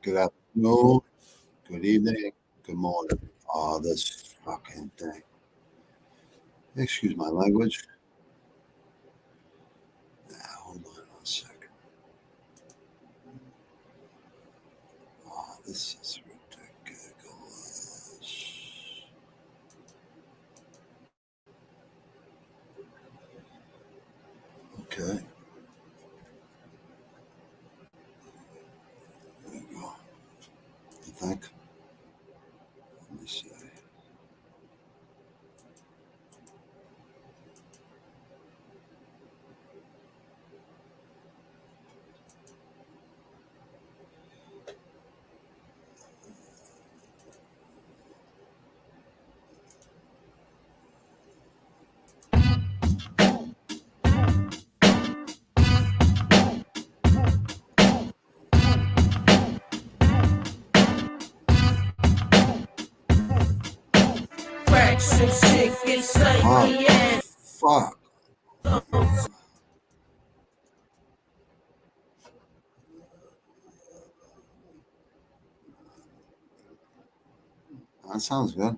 Good afternoon, good evening, good morning. Oh, this fucking thing. Excuse my language. Hold on 1 second. Oh, this is ridiculous. Okay. There you go. You think? Let me see. Fuck. That sounds good.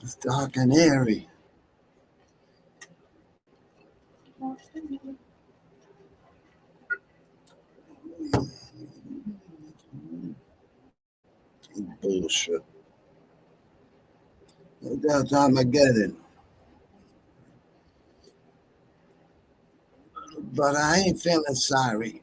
It's dark and airy. Bullshit. That's Armageddon. But I ain't feeling sorry.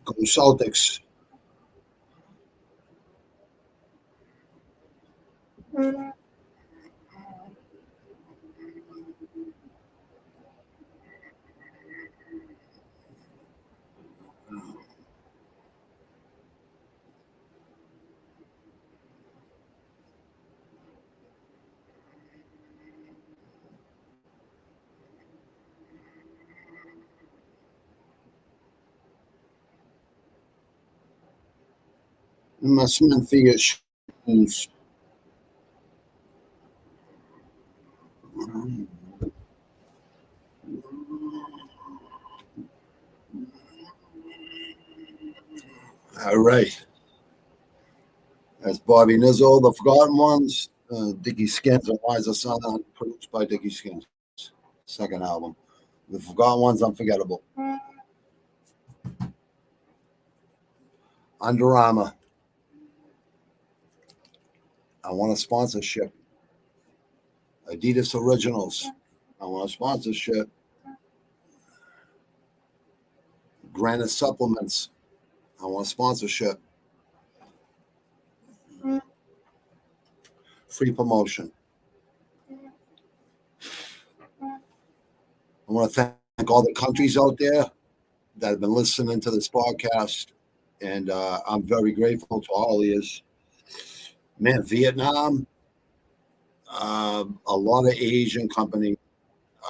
Go Celtics. Investment figure shoes. All right. That's Bobby Nizzle, The Forgotten Ones, Dickie Skins, and Wiser Son, produced by Dickie Skins. Second album. The Forgotten Ones, Unforgettable. Under Armour. I want a sponsorship. Adidas Originals. I want a sponsorship. Granite Supplements. I want a sponsorship. Free promotion. I want to thank all the countries out there that have been listening to this podcast. And I'm very grateful to all of you. Man, Vietnam, a lot of Asian companies,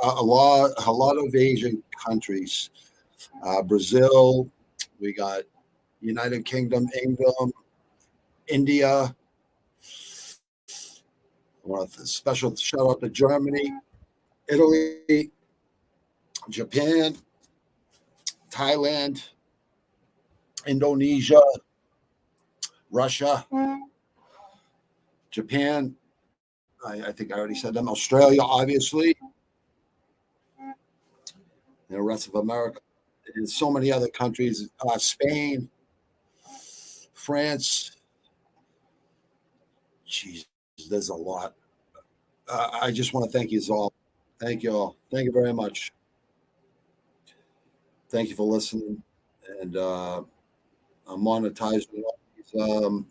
a lot of Asian countries. Brazil, we got United Kingdom, England, India. I want a special shout out to Germany, Italy, Japan, Thailand, Indonesia, Russia, Japan. I think I already said them. Australia, obviously, and the rest of America, and so many other countries. Spain, France. Jeez, there's a lot. I just want to thank you all. Thank you all. Thank you very much. Thank you for listening. And I'm monetizing all these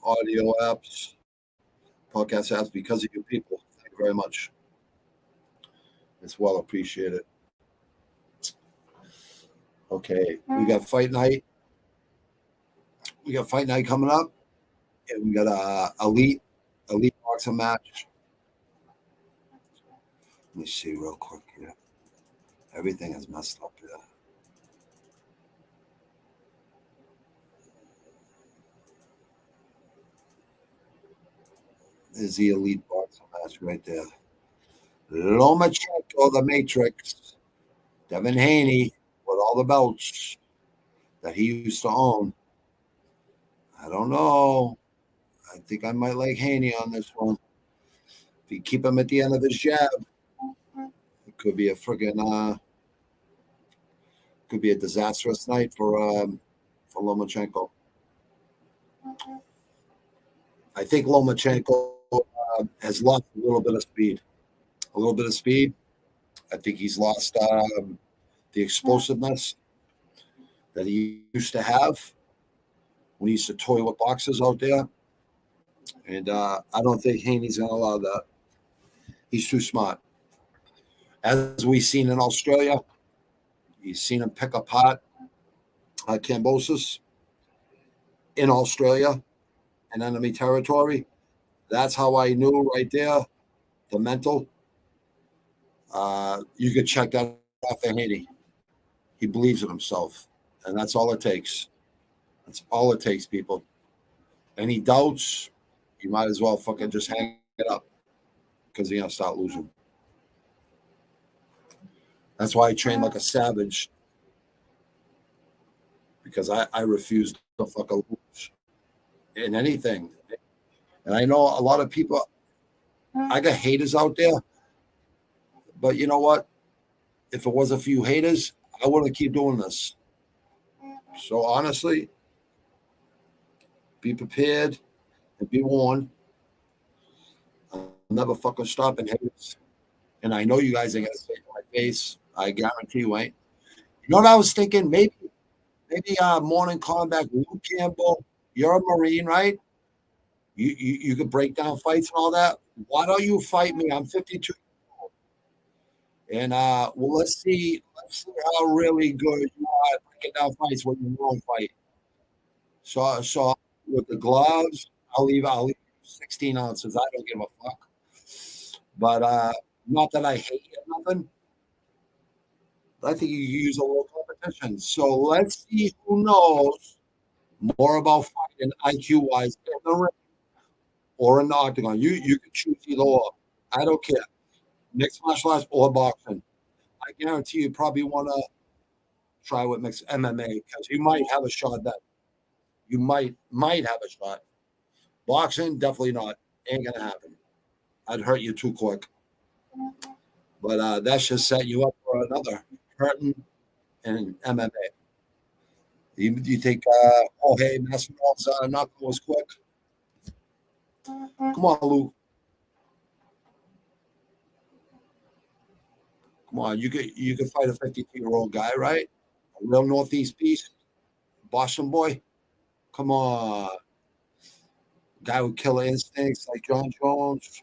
audio apps, podcast apps because of you people. Thank you very much. It's well appreciated. Okay, we got fight night. We got fight night coming up, and we got a elite boxing match. Let me see real quick here. Everything is messed up here. There's the elite boxing match right there. Lomachenko, the Matrix, Devin Haney with all the belts that he used to own. I don't know. I think I might like Haney on this one. If you keep him at the end of his jab, it could be a friggin' could be a disastrous night for Lomachenko. I think Lomachenko has lost a little bit of speed. I think he's lost the explosiveness that he used to have when he used to toy with boxers out there. And I don't think Haney's going to allow that. He's too smart. As we've seen in Australia, you've seen him pick apart Cambosis in Australia and enemy territory. That's how I knew right there, the mental. You could check that off of Haney. He believes in himself, and that's all it takes. That's all it takes, people. Any doubts, you might as well fucking just hang it up because you're going to start losing. That's why I train like a savage, because I refuse to fucking lose in anything. And I know a lot of people, I got haters out there, but you know what? If it was a few haters, I wouldn't keep doing this. So honestly, be prepared and be warned. I'll never fucking stop and haters. And I know you guys ain't gonna say it to my face. I guarantee you ain't. You know what I was thinking? Maybe Morning Combat, Luke Campbell, you're a Marine, right? You could break down fights and all that. Why don't you fight me? I'm 52 years old. And well, let's see how really good you are at breaking down fights when you won't fight. So with the gloves, I'll leave 16 ounces. I don't give a fuck. But not that I hate you or nothing. I think you use a little competition. So let's see who knows more about fighting IQ wise in the ring or in the octagon. You can choose either or. I don't care. Mixed martial arts or boxing. I guarantee you probably want to try with mixed MMA because you might have a shot then. You might have a shot. Boxing, definitely not. Ain't gonna happen. I'd hurt you too quick. But that should set you up for another hurting in MMA. You think Jorge Masvidal's knockout was quick? Come on, Lou. Come on, you could fight a 52-year-old guy, right? A real Northeast beast, Boston boy. Come on, guy with killer instincts like John Jones,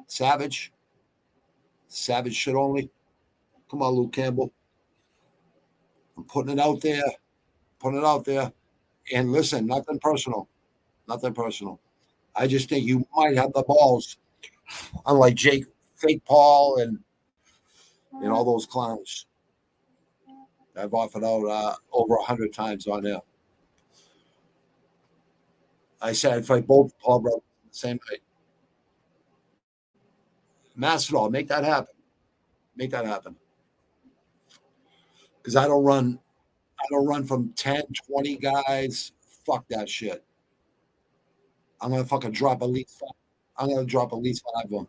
savage, savage shit only. Come on, Luke Campbell. I'm putting it out there, putting it out there. And listen, nothing personal, nothing personal. I just think you might have the balls, unlike Jake, Fake Paul, and all those clowns. I've offered out over 100 times on there. I said I'd fight both Paul brothers the same night. Masvidal, make that happen. Make that happen. Because I don't run from 10, 20 guys. Fuck that shit. I'm gonna fucking drop at least five. I'm gonna drop at least 5 of them.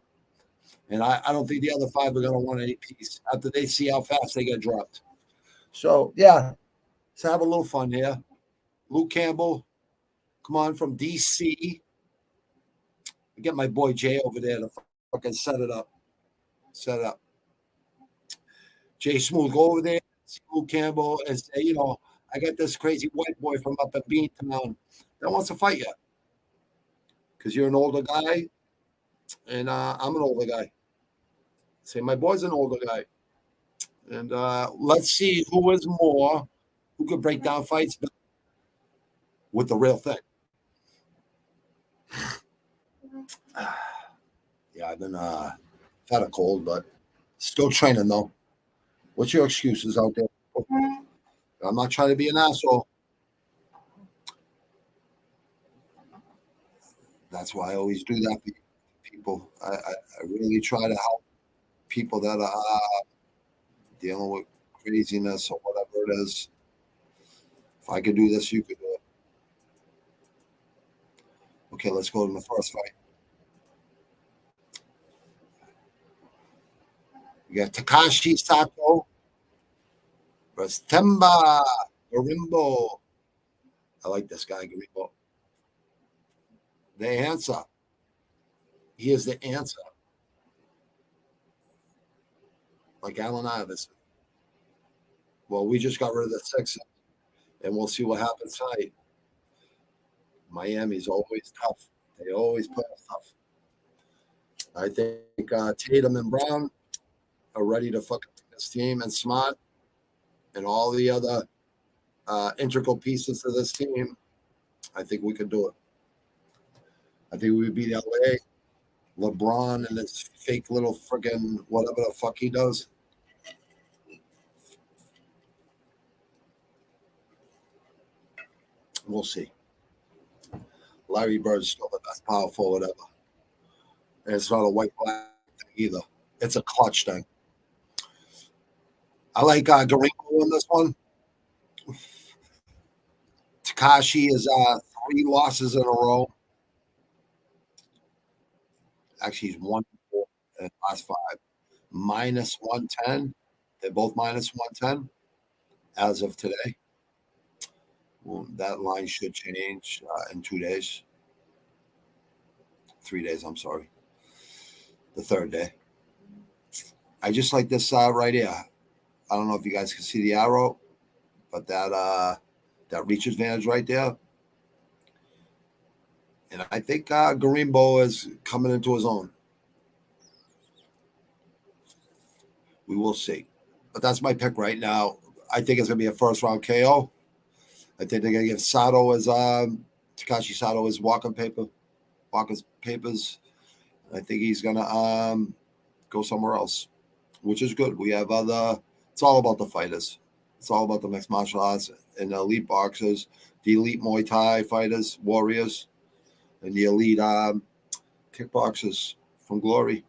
And I don't think the other 5 are gonna want any piece after they see how fast they get dropped. So yeah, let's have a little fun here. Luke Campbell, come on from DC. Get my boy Jay over there to fucking set it up. Set it up. Jay Smooth, go over there, see Luke Campbell, and say, I got this crazy white boy from up in Beantown that wants to fight you. Because you're an older guy, and I'm an older guy. Say, my boy's an older guy. And let's see who could break down fights with the real thing. Yeah, I've been had a cold, but still training, though. What's your excuses out there? I'm not trying to be an asshole. That's why I always do that for people. I really try to help people that are dealing with craziness or whatever it is. If I could do this, you could do it. Okay, let's go to the first fight. We got Takashi Sato versus Themba Gorimbo. I like this guy, Gorimbo. The answer. He is the answer. Like Allen Iverson. Well, we just got rid of the Sixers, and we'll see what happens tonight. Miami's always tough. They always play us tough. I think Tatum and Brown are ready to fuck this team, and Smart and all the other integral pieces to this team. I think we could do it. I think we would beat LA. LeBron and his fake little friggin' whatever the fuck he does. We'll see. Larry Bird's still the best power forward ever. And it's not a white-black thing either. It's a clutch thing. I like Gorimbo in this one. Takashi is 3 losses in a row. Actually, he's 1-4 in the last 5. Minus 110. They're both minus 110 as of today. Well, that line should change in 2 days. 3 days, I'm sorry. The 3rd day. I just like this right here. I don't know if you guys can see the arrow, but that reach advantage right there. And I think Gorimbo is coming into his own. We will see. But that's my pick right now. I think it's going to be a first-round KO. I think they're going to give Takashi Sato his walking papers. I think he's going to go somewhere else, which is good. We have it's all about the fighters. It's all about the mixed martial arts and the elite boxers, the elite Muay Thai fighters, warriors, and the elite kickboxers from Glory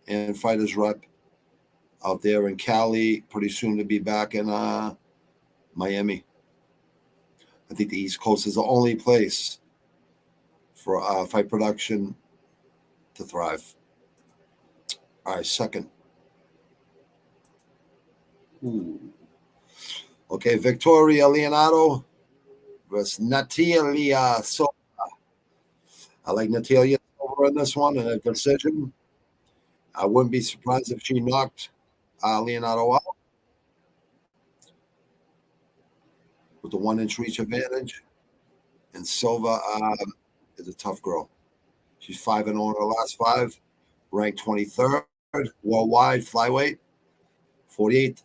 and Fighters Rep out there in Cali, pretty soon to be back in Miami. I think the East Coast is the only place for fight production to thrive. All right, second. Ooh. Okay, Victoria Leonardo versus Natalia Silva. I like Natalia Silva in this one in a decision. I wouldn't be surprised if she knocked Leonardo out with the 1-inch reach advantage. And Silva is a tough girl. She's 5-0 in her last 5, ranked 23rd worldwide flyweight, 48th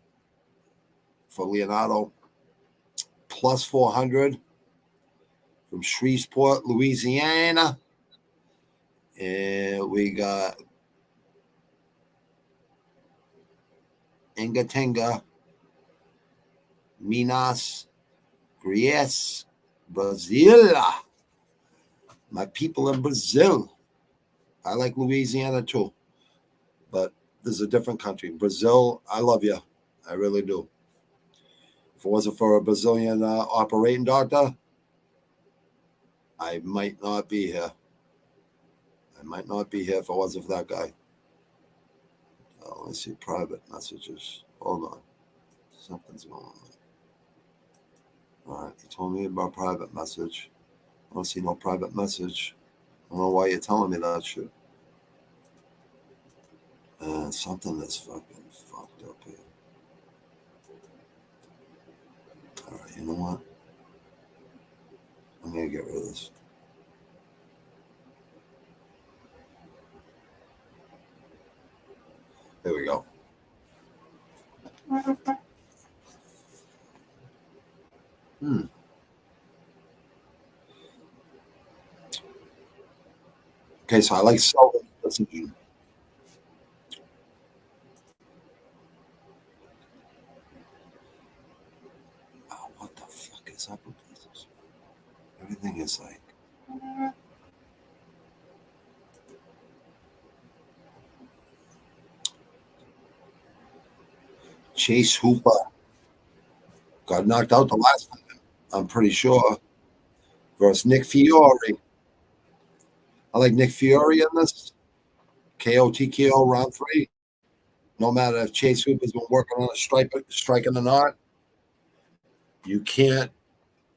for Leonardo, plus 400 from Shreveport, Louisiana. And we got Ingatenga, Minas Gries, Brazil. My people in Brazil. I like Louisiana too, but this is a different country. Brazil, I love you. I really do. If it wasn't for a Brazilian operating doctor, I might not be here. I might not be here if it wasn't for that guy. Let's see, private messages. Hold on. Something's going on. All right, you told me about private message. I don't see no private message. I don't know why you're telling me that shit. Something that's fucking fucked up here. All right, you know what? I'm going to get rid of this. There we go. Okay, so I like Selvin. Listen to you. Oh, what the fuck is up with this? Everything is like. Chase Hooper got knocked out the last time, I'm pretty sure, versus Nick Fiore. I like Nick Fiore in this. KO TKO round 3. No matter if Chase Hooper's been working on a striking or not, you can't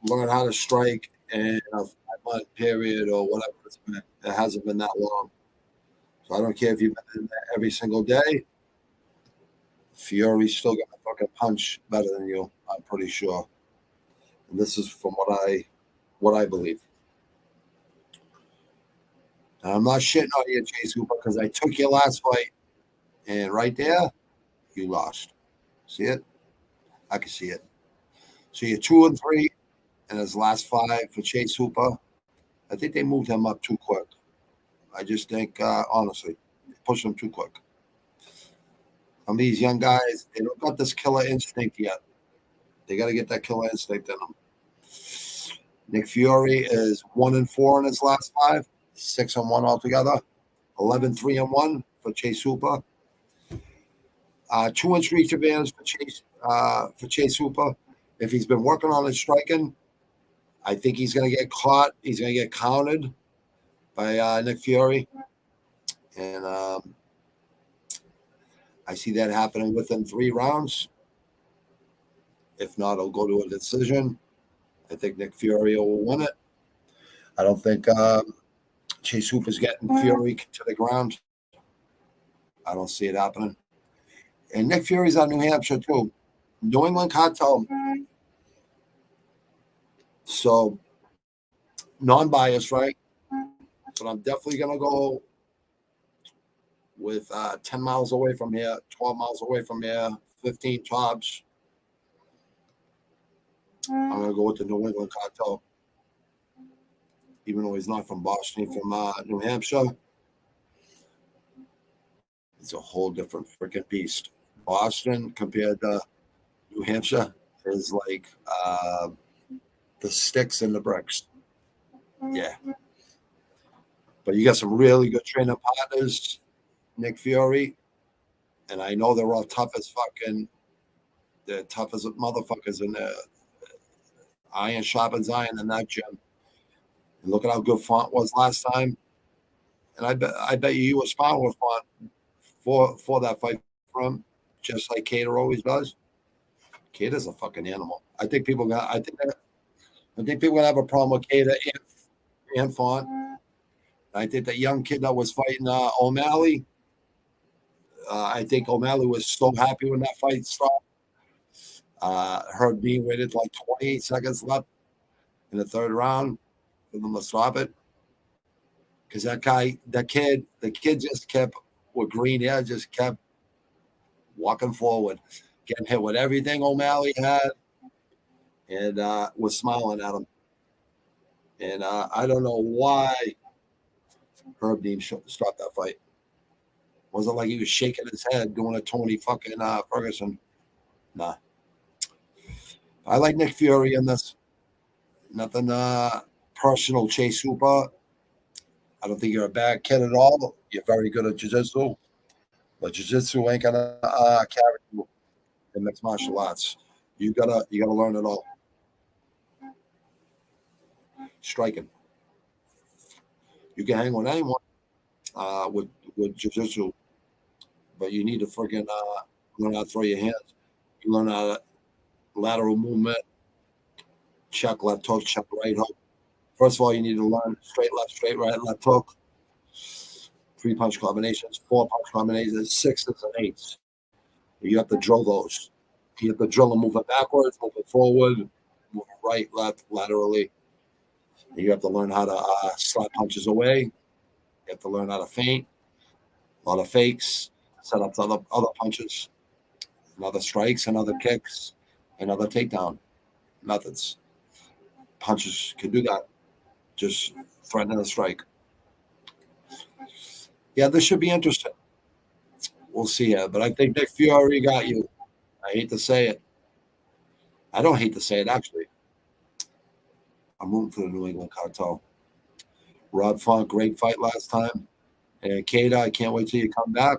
learn how to strike in a 5-month period or whatever it's been. It hasn't been that long. So I don't care if you've been in there every single day. Fiore's still going to fucking punch better than you, I'm pretty sure. And this is from what I believe. And I'm not shitting on you, Chase Hooper, because I took your last fight, and right there, you lost. See it? I can see it. So you're 2-3 in his last 5 for Chase Hooper. I think they moved him up too quick. I just think, honestly, they pushed him too quick. Some of these young guys, they don't got this killer instinct yet. They got to get that killer instinct in them. Nick Fiore is 1-4 in his last 5, 6-1 altogether, 11-3-1 for Chase Hooper. 2-inch reach advantage for Chase Hooper. If he's been working on his striking, I think he's going to get caught. He's going to get counted by Nick Fiore. And I see that happening within 3 rounds. If not, it'll go to a decision. I think Nick Fiore will win it. I don't think Chase Hooper's getting Fiore to the ground. I don't see it happening. And Nick Fury's on New Hampshire, too. New England cartel. So, non-biased, right? But I'm definitely going to go with 10 miles away from here, 12 miles away from here, 15 tops. I'm going to go with the New England cartel. Even though he's not from Boston, he's from New Hampshire. It's a whole different freaking beast. Boston compared to New Hampshire is like the sticks and the bricks. Yeah. But you got some really good training partners, Nick Fiore, and I know they're all tough as fucking, they're tough as motherfuckers in there. Iron sharpens iron in that gym. And look at how good Font was last time. And I bet you were sparring with Font for that fight from, just like Cater always does. Cater's a fucking animal. I think people got. I think people are gonna have a problem with Kata and Font. I think that young kid that was fighting O'Malley. I think O'Malley was so happy when that fight stopped. Herb Dean waited like 28 seconds left in the third round for them to stop it. Because the kid just kept with green hair, just kept walking forward, getting hit with everything O'Malley had, and was smiling at him. And I don't know why Herb Dean stopped that fight. Wasn't like he was shaking his head doing a Tony fucking Ferguson. Nah. I like Nick Fury in this. Nothing personal, Chase Hooper. I don't think you're a bad kid at all. You're very good at jiu-jitsu. But jiu-jitsu ain't gonna carry you in mixed martial arts. You gotta learn it all. Striking. You can hang with anyone with jiu-jitsu, but you need to freaking learn how to throw your hands. You learn how to lateral movement, check left hook, check right hook. First of all, you need to learn straight left, straight right, left hook, 3-punch combinations, 4-punch combinations, 6s and 8s. You have to drill those. You have to drill them moving backwards, moving forward, moving right, left, laterally. You have to learn how to slap punches away. You have to learn how to feint, a lot of fakes, set up other punches, and other strikes, and other kicks, and other takedown methods. Punches can do that. Just threatening a strike. Yeah, this should be interesting. We'll see it. But I think Nick Fury got you. I hate to say it. I don't hate to say it, actually. I'm rooting for the New England Cartel. Rob Font, great fight last time. And Kata, I can't wait till you come back.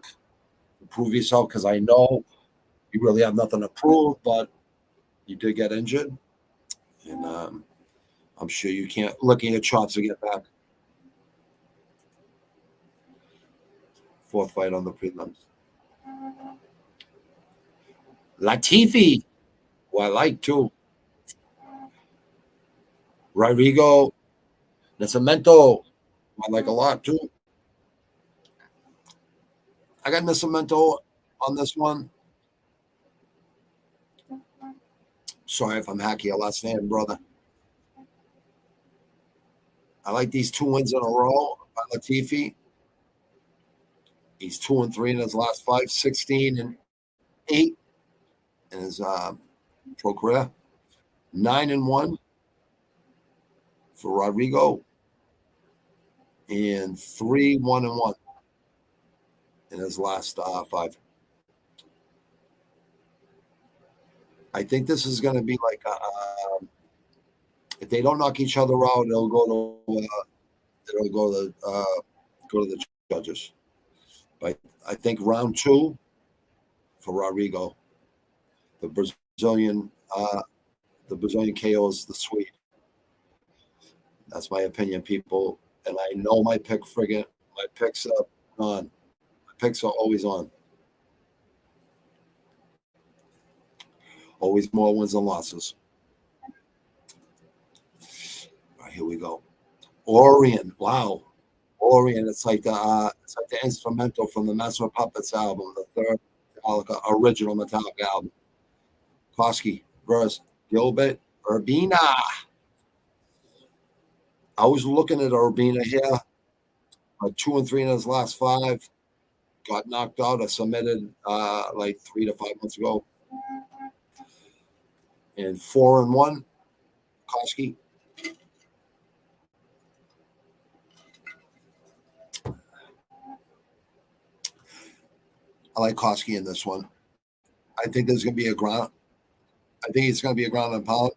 Prove yourself, because I know you really have nothing to prove, but you did get injured. And I'm sure you can't look at your chops to get back. Fourth fight on the prelims. Latifi, who I like too. Rodrigo Nascimento, I like a lot too. I got Nascimento on this one. Sorry if I'm hacking your last name, brother. I like these 2 wins in a row by Latifi. He's 2-3 in his last 5, 16-8 in his pro career. 9-1 for Rodrigo, and 3-1-1 in his last 5. I think this is going to be like if they don't knock each other out, it'll go to the judges. But I think round 2 for Rodrigo, the Brazilian KOs the Swede. That's my opinion, people. And I know my picks are on. My picks are always on. Always more wins than losses. All right, here we go. Orion. Wow. Orion. It's like the instrumental from the Master of Puppets album, the third Metallica, original Metallica album. Koski versus Gilbert Urbina. I was looking at Urbina here. 2-3 in his last 5. Got knocked out or submitted like 3 to 5 months ago. And 4-1, Koski. I like Koski in this one. I think there's going to be a ground. I think it's going to be a ground and pound.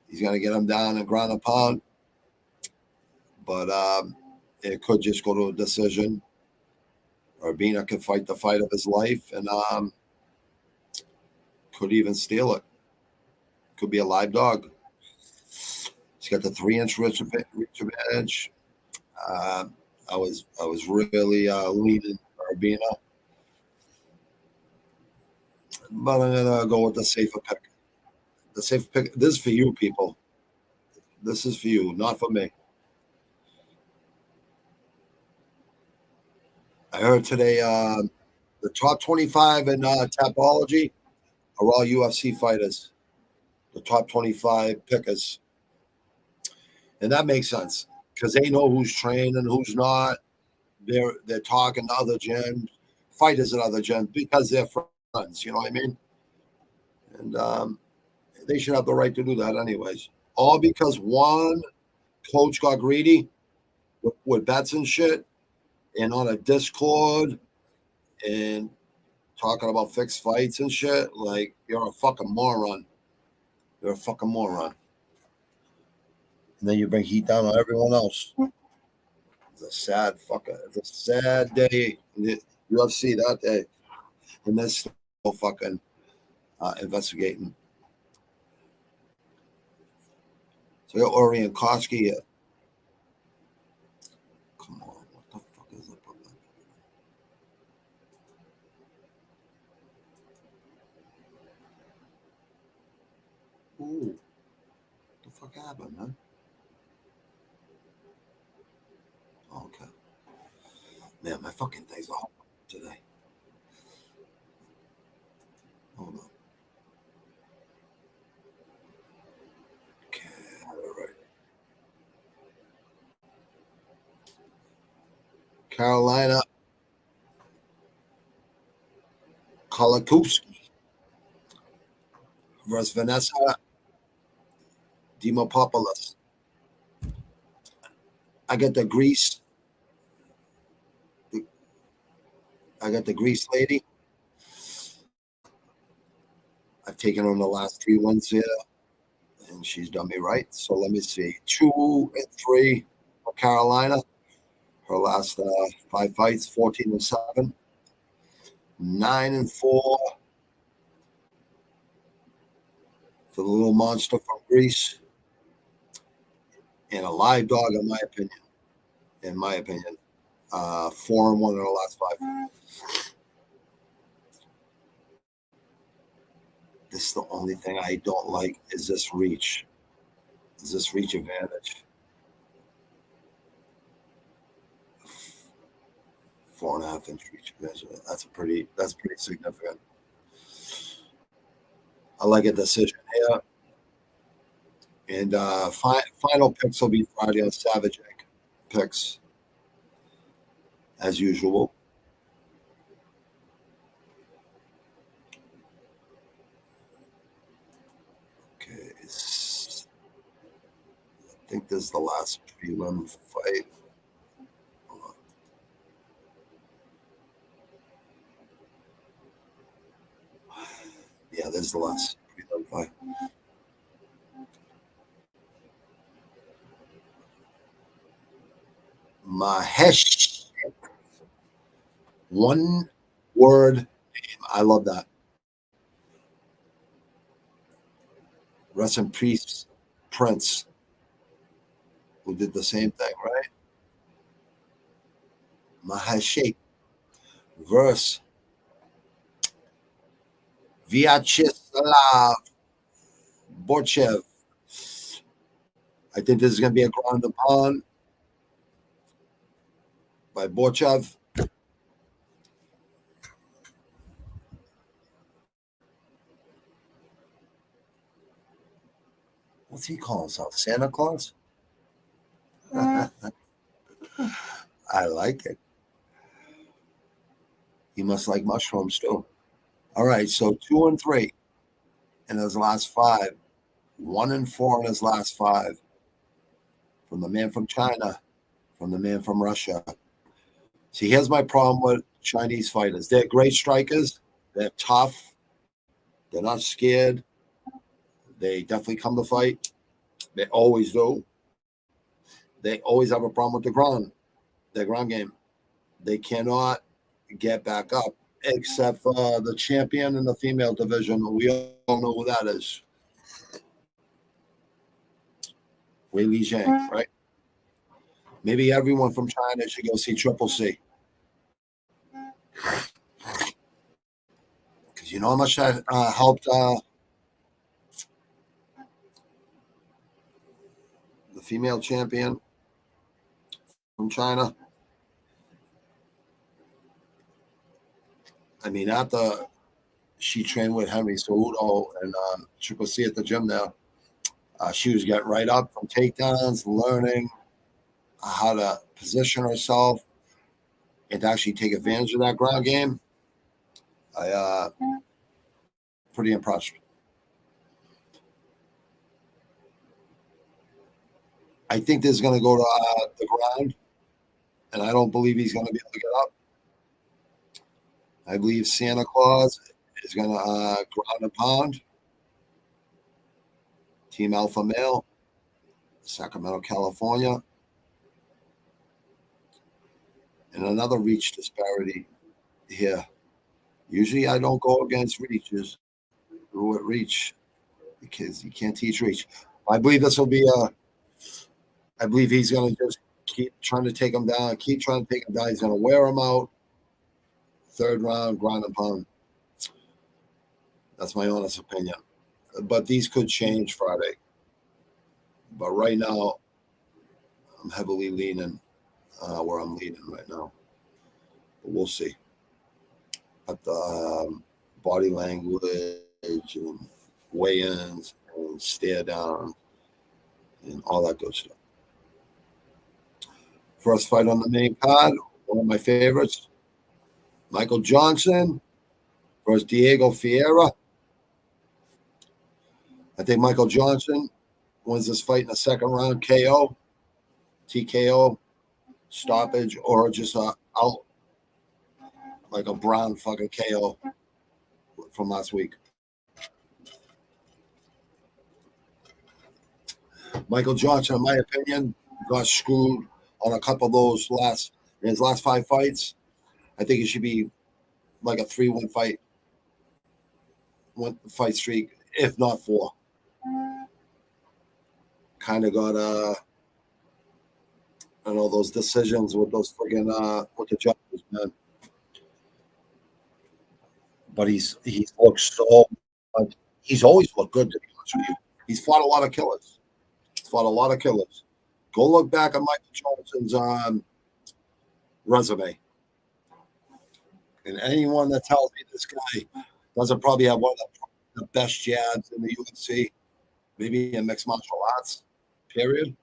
He's going to get him down and ground and pound. But it could just go to a decision. Urbina could fight the fight of his life and could even steal it. Could be a live dog. He's got the 3-inch reach advantage. I was really leaning Urbina, but I'm gonna go with the safer pick. The safer pick. This is for you people. This is for you, not for me. I heard today the top 25 in Tapology are all UFC fighters. The top 25 pickers. And that makes sense because they know who's training, who's not. They're talking to other gyms, fighters at other gyms because they're friends. You know what I mean? And they should have the right to do that, anyways. All because one coach got greedy with bets and shit, and on a Discord and talking about fixed fights and shit. Like you're a fucking moron. You're a fucking moron. And then you bring heat down on everyone else. It's a sad fucker. It's a sad day in the UFC that day. And they're still fucking investigating. So you're Orion Koski here. Come on. What the fuck is up with that? Ooh. What the fuck happened, man? Okay. Man, my fucking thing's all today. Hold on. Okay, all right. Carolina Kolakowski versus Vanessa Dimopoulos. I got the Greece. I got the Greece lady. I've taken on the last 3 wins here, and she's done me right. So let me see. 2-3 for Carolina. Her last 5 fights, 14-7. 9-4 for the little monster from Greece. And a live dog, in my opinion. 4-1 in her last 5. This is the only thing I don't like is this reach. Is this reach advantage? 4.5-inch reach advantage. That's pretty significant. I like a decision here. And final picks will be Friday on Savage Egg picks, as usual. Okay, I think this is the last prelim fight. Yeah, this is the last prelim fight. Mahesh. One word name. I love that. Rest in peace, Prince, who did the same thing, right? Mahesh versus Vyacheslav Borchev. I think this is going to be a ground and pound by Borchev. What's he call himself? Santa Claus? I like it. He must like mushrooms too. All right, so 2-3 in his last 5, 1-4 in his last 5. From the man from China, from the man from Russia. See, here's my problem with Chinese fighters. They're great strikers. They're tough. They're not scared. They definitely come to fight. They always do. They always have a problem with their ground game. They cannot get back up, except for the champion in the female division. We all know who that is. Wei Li Zhang, right? Maybe everyone from China should go see Triple C. Because you know how much that helped female champion from China. I mean, after she trained with Henry Cejudo and Triple C at the gym there, she was getting right up from takedowns, learning how to position herself and to actually take advantage of that ground game. I pretty impressed. I think this is going to go to the ground, and I don't believe he's going to be able to get up. I believe Santa Claus is going to ground and pound. Team Alpha Male, Sacramento, California. And another reach disparity here. Usually I don't go against reaches. With reach, because you can't teach reach. I believe this will be I believe he's going to just keep trying to take him down. He's going to wear him out. Third round, ground and pound. That's my honest opinion. But these could change Friday. But right now, I'm heavily leaning where I'm leaning right now. But we'll see. But the body language and weigh-ins and stare down and all that good stuff. First fight on the main card, one of my favorites, Michael Johnson versus Diego Ferreira. I think Michael Johnson wins this fight in the second round, KO, TKO, stoppage, or just out like a brown fucking KO from last week. Michael Johnson, in my opinion, got screwed on a couple of those in his last 5 fights. I think it should be like a 3-1 fight, 1 fight streak, if not 4. Kind of got I know those decisions with those friggin' with the judges, man. But he's looked so. He's always looked good, to be honest with you. He's fought a lot of killers. Go look back at Michael Johnson's resume. And anyone that tells me this guy doesn't probably have one of the best jabs in the UFC, maybe in mixed martial arts, period.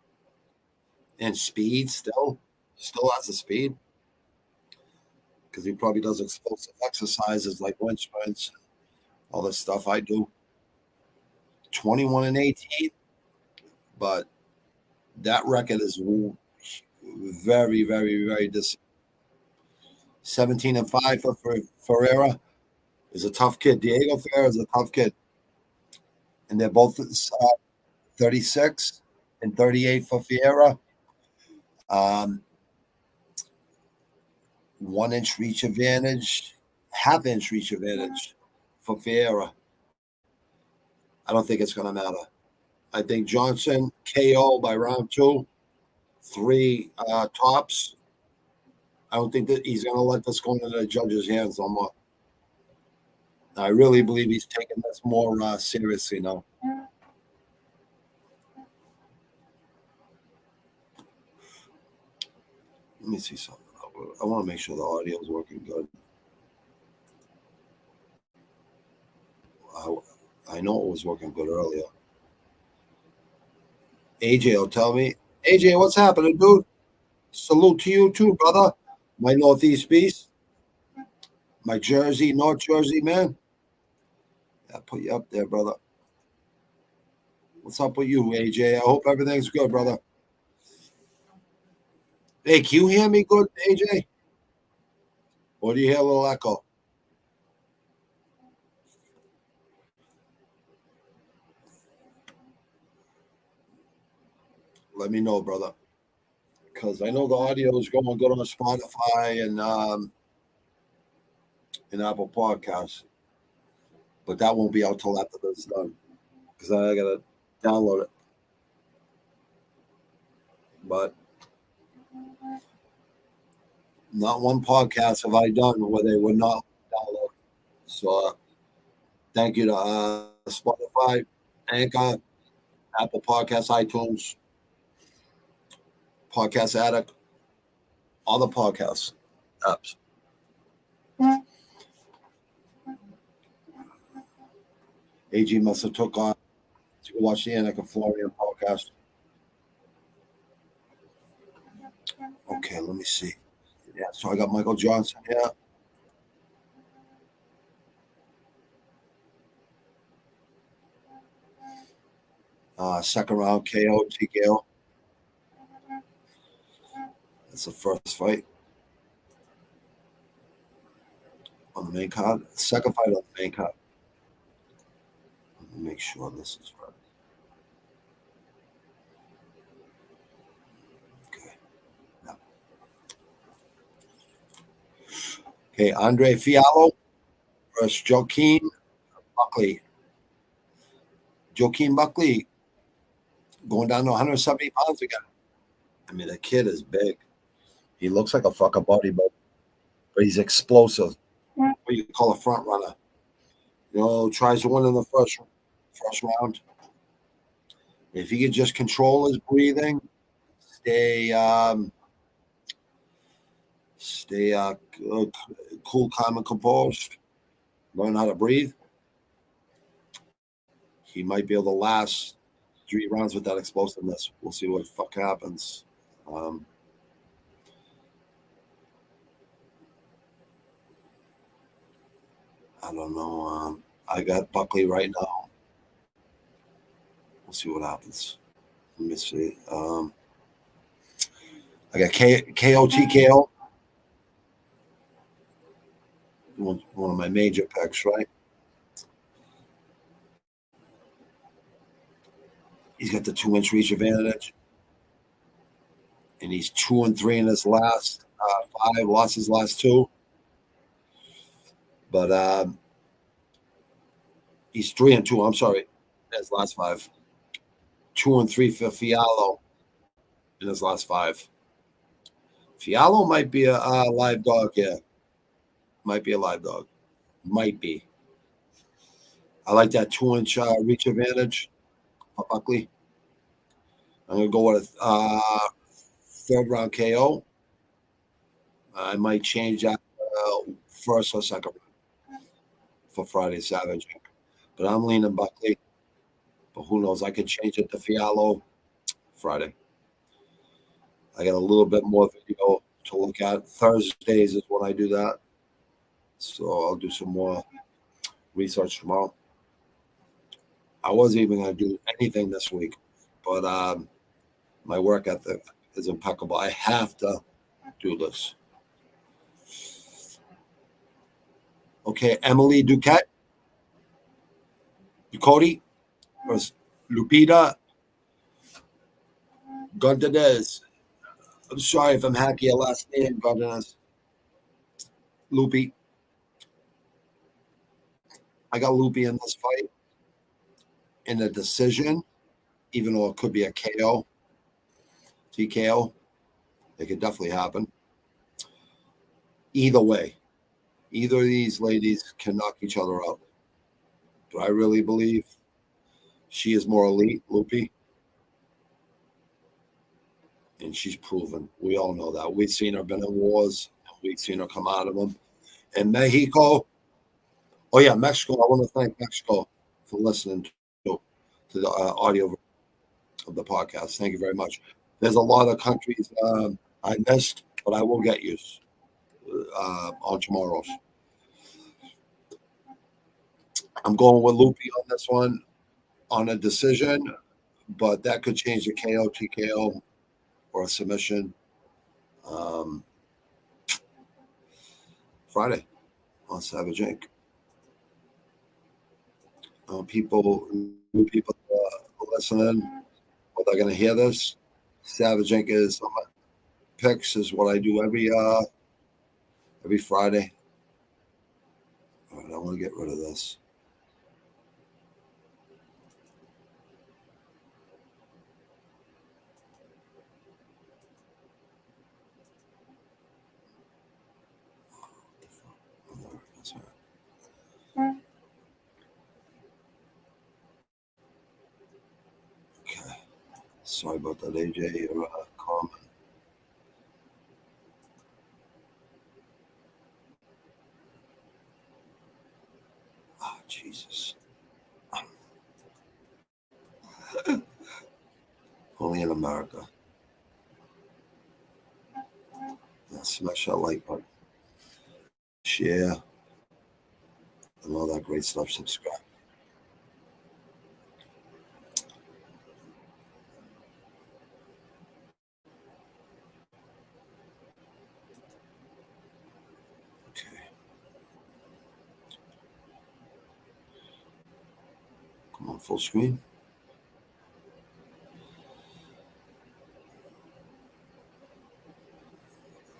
And speed still has the speed. Because he probably does explosive exercises like wind sprints, all this stuff I do. 21-18, but that record is very, very, very distant. 17-5 for Ferreira. Is a tough kid. Diego Ferreira is a tough kid. And they're both 36 and 38 for Ferreira. 1-inch reach advantage, half-inch reach advantage for Ferreira. I don't think it's going to matter. I think Johnson KO by round 2, 3 tops. I don't think that he's going to let this go into the judges' hands no more. I really believe he's taking this more seriously now. Let me see something. I want to make sure the audio is working good. I know it was working good earlier. AJ will tell me. AJ, what's happening, dude? Salute to you too, brother. My Northeast beast. My Jersey, North Jersey man. I put you up there, brother. What's up with you, AJ? I hope everything's good, brother. Hey, can you hear me good, AJ? Or do you hear a little echo? Let me know, brother. Because I know the audio is going good on Spotify and Apple Podcasts. But that won't be out till after this is done. Because I got to download it. But not one podcast have I done where they would not download. So thank you to Spotify, Anchor, Apple Podcasts, iTunes. Podcast Addict, all the podcast apps. AG must have took on to watch the Annika Florian podcast. Okay, let me see. Yeah, so I got Michael Johnson here. Second round KO, TKO. That's the first fight on the main card. Second fight on the main card. Let me make sure this is right. Okay. No. Okay, Andre Fiallo versus Joaquin Buckley. Joaquin Buckley going down to 170 pounds again. I mean, the kid is big. He looks like a fucking bodybuilder, but he's explosive. What you call a front runner. You know, tries to win in the first round. If he could just control his breathing, stay cool, calm, and composed, learn how to breathe, he might be able to last 3 rounds with that explosiveness. We'll see what the fuck happens. I don't know. I got Buckley right now. We'll see what happens. Let me see. I got KO TKO. One of my major picks, right? He's got the 2-inch reach advantage. And he's 2-3 in his last 5, lost his last 2. But he's 3-2. I'm sorry, in his last 5. 2-3 for Fiallo in his last 5. Fiallo might be a live dog here. Might be a live dog. Might be. I like that 2-inch reach advantage for Buckley. I'm gonna go with a 3rd round KO. I might change that first or second for Friday Savage. But I'm leaning Buckley. But who knows? I could change it to Fiallo Friday. I got a little bit more video to look at. Thursdays is when I do that. So I'll do some more research tomorrow. I wasn't even going to do anything this week. But my work ethic is impeccable. I have to do this. Okay, Emily Duquette. Ducote versus Lupita Gonzalez. I'm sorry if I'm hacking your last name, Gonzalez. Loopy. I got Loopy in this fight in a decision, even though it could be a KO, TKO. It could definitely happen. Either way, either of these ladies can knock each other out. But I really believe she is more elite, Loopy. And she's proven. We all know that. We've seen her been in wars. We've seen her come out of them. And Mexico. Oh, yeah, Mexico. I want to thank Mexico for listening to the audio of the podcast. Thank you very much. There's a lot of countries I missed, but I will get you on tomorrow's. I'm going with Loopy on this one on a decision, but that could change the KO, TKO, or a submission Friday on Savage Inc. New people listening, but they're going to hear this. Savage Inc. is picks is what I do every Friday. All right, I want to get rid of this. Okay. Sorry about that, AJ. Comment. Jesus. Only in America. Now smash that like button. Share. And all that great stuff. Subscribe. Okay. Come on, full screen.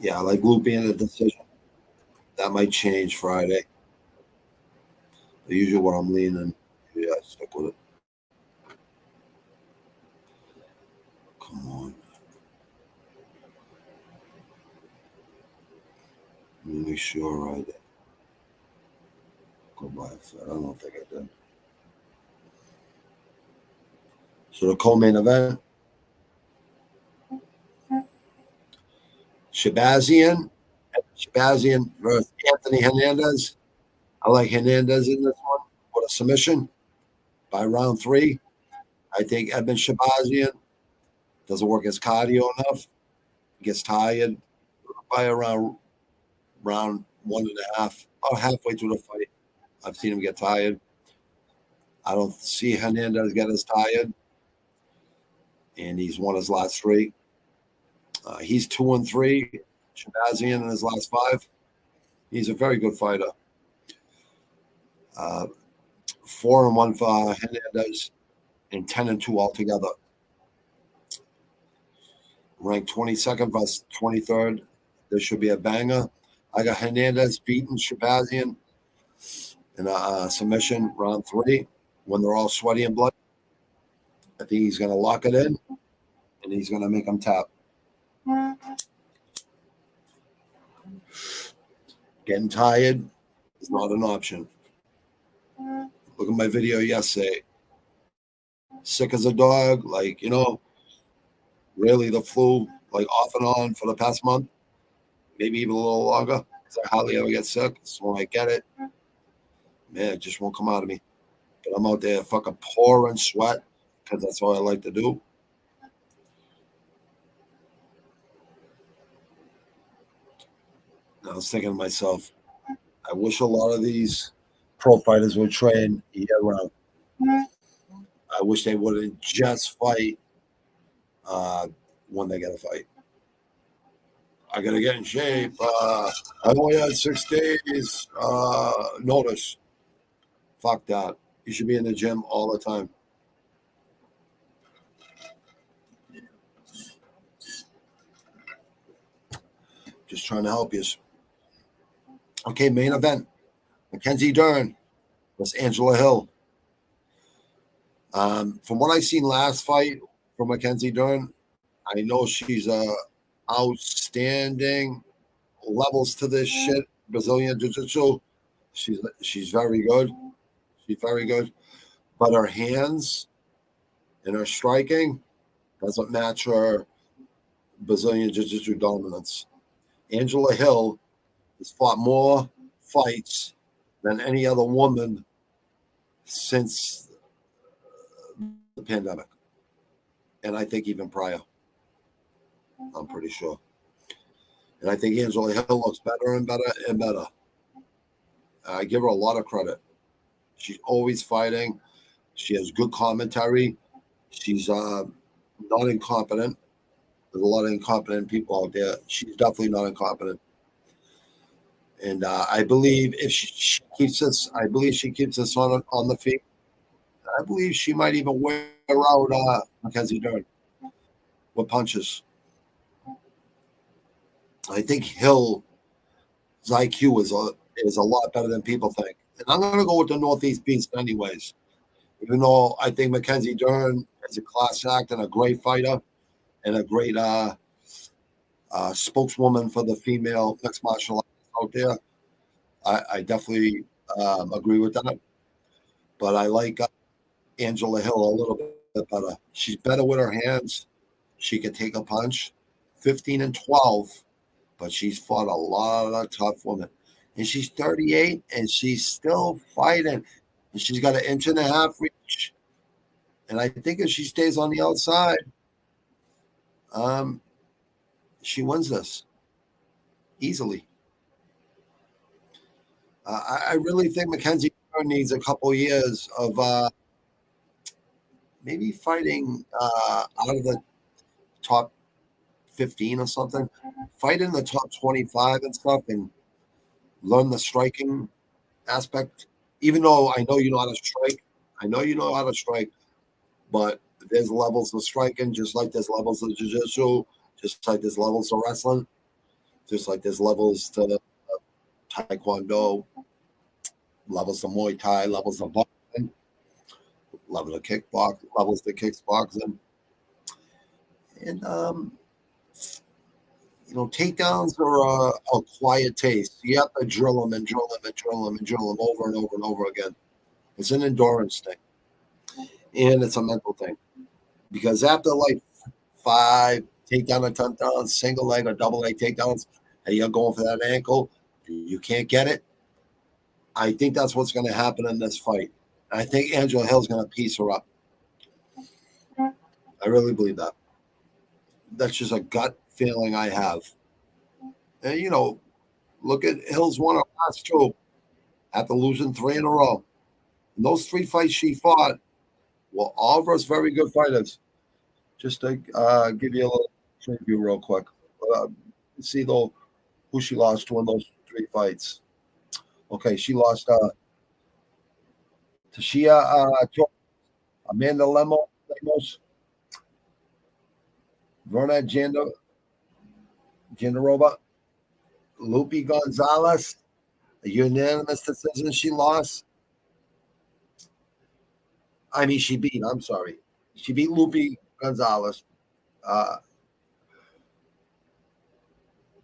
Yeah, I like looping a decision. That might change Friday. The usual what I'm leaning. Yeah, stick with it. Come on. Let me make sure I go by it. I don't think I did. So the co-main event, Shabazian versus Anthony Hernandez. I like Hernandez in this one with a submission by round 3. I think Edmund Shabazian doesn't work his cardio enough. He gets tired by around round 1.5, about halfway through the fight. I've seen him get tired. I don't see Hernandez get as tired, and he's won his last 3. He's 2-3. Shabazian in his last 5. He's a very good fighter. 4-1 for Hernandez and 10-2 altogether. Ranked 22nd versus 23rd. This should be a banger. I got Hernandez beating Shabazian in a submission round 3 when they're all sweaty and bloody. I think he's going to lock it in, and he's going to make him tap. Getting tired is not an option. Look at my video yesterday. Sick as a dog, like, really the flu, like off and on for the past month, maybe even a little longer, because I hardly ever get sick. So when I get it, man, it just won't come out of me. But I'm out there fucking pouring sweat because that's all I like to do. I was thinking to myself, I wish a lot of these pro fighters would train year round. I wish they wouldn't just fight when they get a fight. I got to get in shape. I only had 6 days notice. Fuck that. You should be in the gym all the time. Just trying to help you. Okay, main event. Mackenzie Dern versus Angela Hill. From what I seen last fight from Mackenzie Dern, I know she's outstanding levels to this shit. Brazilian Jiu-Jitsu. She's very good. She's very good. But her hands and her striking doesn't match her Brazilian Jiu-Jitsu dominance. Angela Hill has fought more fights than any other woman since the pandemic. And I think even prior. I'm pretty sure. And I think Angela Hill looks better and better and better. I give her a lot of credit. She's always fighting. She has good commentary. She's not incompetent. There's a lot of incompetent people out there. She's definitely not incompetent. And I believe if she keeps us, I believe she keeps us on the feet. I believe she might even wear out Mackenzie Dern with punches. I think Hill's IQ is a lot better than people think. And I'm going to go with the Northeast Beast anyways. Even though I think Mackenzie Dern is a class act and a great fighter and a great spokeswoman for the female mixed martial arts out there. I definitely agree with that. But I like Angela Hill a little bit better. She's better with her hands. She can take a punch. 15-12, but she's fought a lot of tough women. And she's 38, and she's still fighting. And she's got an inch and a half reach. And I think if she stays on the outside, she wins this easily. I really think Mackenzie needs a couple years of maybe fighting out of the top 15 or something, fight in the top 25 and stuff, and learn the striking aspect. Even though I know you know how to strike, but there's levels of striking, just like there's levels of jiu-jitsu, just like there's levels of wrestling, just like there's levels to taekwondo, levels of Muay Thai, levels of boxing, levels to kickboxing. And takedowns are a quiet taste. You have to drill them and drill them and drill them and drill them over and over and over again. It's an endurance thing, and it's a mental thing. Because after like 5 takedown attempts, single leg or double leg takedowns, and you're going for that ankle, you can't get it. I think that's what's going to happen in this fight. I think Angela Hill's going to piece her up. I really believe that. That's just a gut feeling I have. And, look at Hill's won her last 2 after losing 3 in a row. And those 3 fights she fought were all versus very good fighters. Just to give you a little preview real quick. See, though, who she lost to in those 3 fights. Okay, she lost to Amanda Lemos, Verna Jandarova, Lupe Gonzalez, a unanimous decision she lost. I mean, she beat Lupe Gonzalez,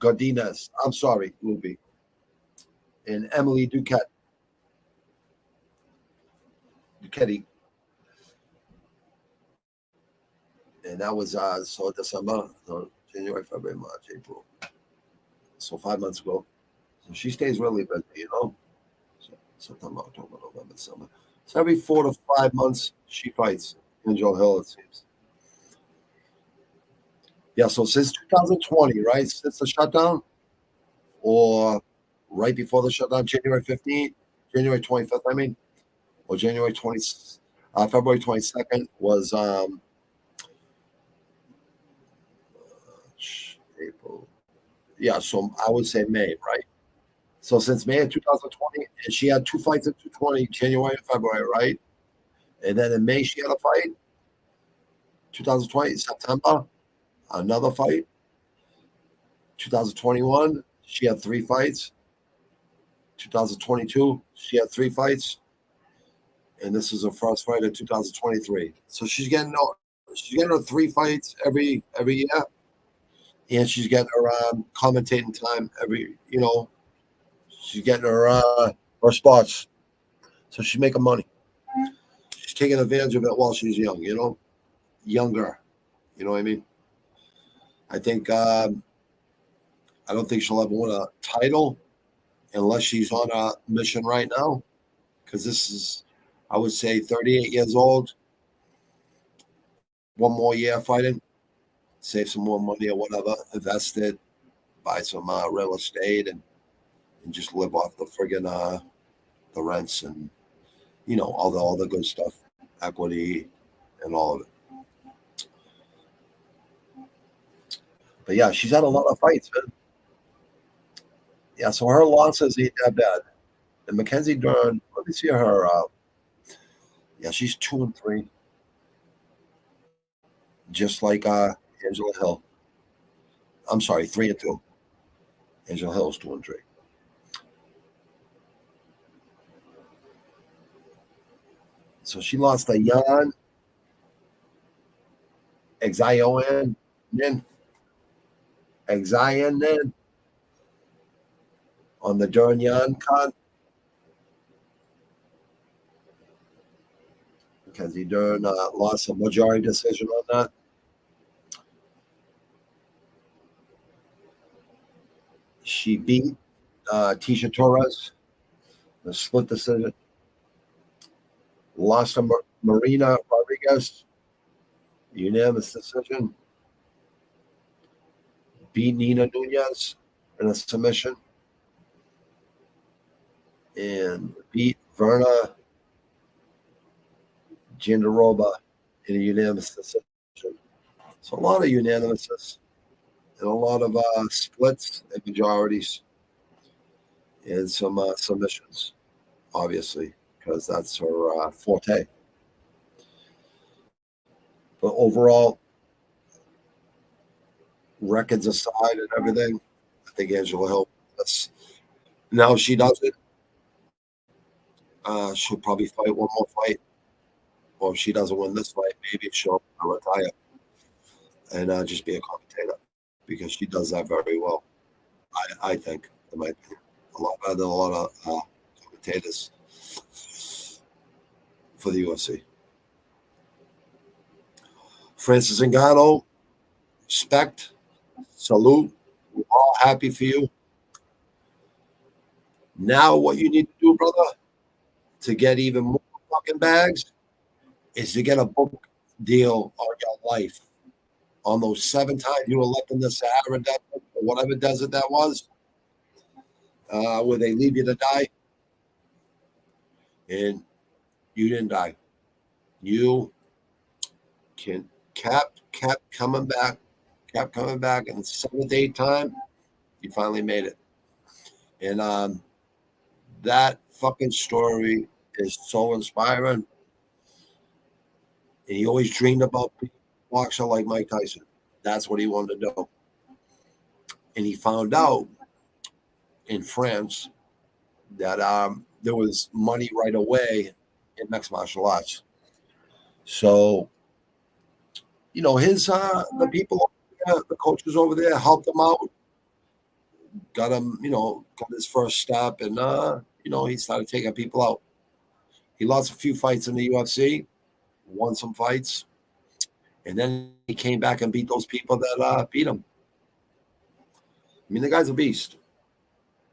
Godinez. I'm sorry, Lupe. And Emily Duquette. And that was December, January, February, March, April. So 5 months ago. So she stays really busy, So September, October, November, December. So every 4 to 5 months she fights Angela Hill, it seems. Yeah, so since 2020, right? Since the shutdown, or right before the shutdown, January 15th, January 25th, or January 20, February 22nd was April. Yeah, so I would say May, right? So since May of 2020, and she had 2 fights in 2020, January and February, right? And then in May she had a fight. 2020, September, another fight. 2021, she had 3 fights. 2022, she had 3 fights. And this is her first fight in 2023. So she's getting her 3 fights every year. And she's getting her commentating time she's getting her spots. So she's making money. She's taking advantage of it while she's young, younger. You know what I mean? I think I don't think she'll ever win a title unless she's on a mission right now. Because this is, I would say, 38 years old. 1 more year fighting. Save some more money or whatever, invest it, buy some real estate, and just live off the friggin' the rents and all the good stuff, equity, and all of it. But yeah, she's had a lot of fights, man. Yeah, so her losses ain't that bad. And Mackenzie Dern, let me see her. Yeah, she's 2-3, just like Angela Hill. I'm sorry, 3-2. Angela Hill's 2-3. So she lost to Jan Exayonen on the Dern Jan card. Mackenzie Dern lost a majority decision on that. She beat Tisha Torres, the split decision. lost to Marina Rodriguez, unanimous decision. Beat Nina Nunez in a submission. And beat Verna Jandiroba in a unanimous decision. So a lot of unanimouses and a lot of splits and majorities and some submissions, obviously, because that's her forte. But overall, records aside and everything, I think Angela Hill. Now, if she does it, she'll probably fight one more fight. Or if she doesn't win this fight, maybe she'll retire and just be a commentator because she does that very well. I think, in my opinion, a lot better than a lot of commentators for the UFC. Francis Ngannou, respect, salute. We're all happy for you. Now, what you need to do, brother, to get even more fucking bags is to get a book deal on your life. On those 7 times you were left in the Sahara Desert or whatever desert that was, where they leave you to die, and you didn't die. You kept coming back, and the 7th, 8th time, you finally made it. And that fucking story is so inspiring. And he always dreamed about being a boxer like Mike Tyson. That's what he wanted to do. And he found out in France that there was money right away in mixed martial arts. So, his the people, the coaches over there helped him out, got him, got his first step, and he started taking people out. He lost a few fights in the UFC, won some fights, and then he came back and beat those people that beat him. I mean, the guy's a beast,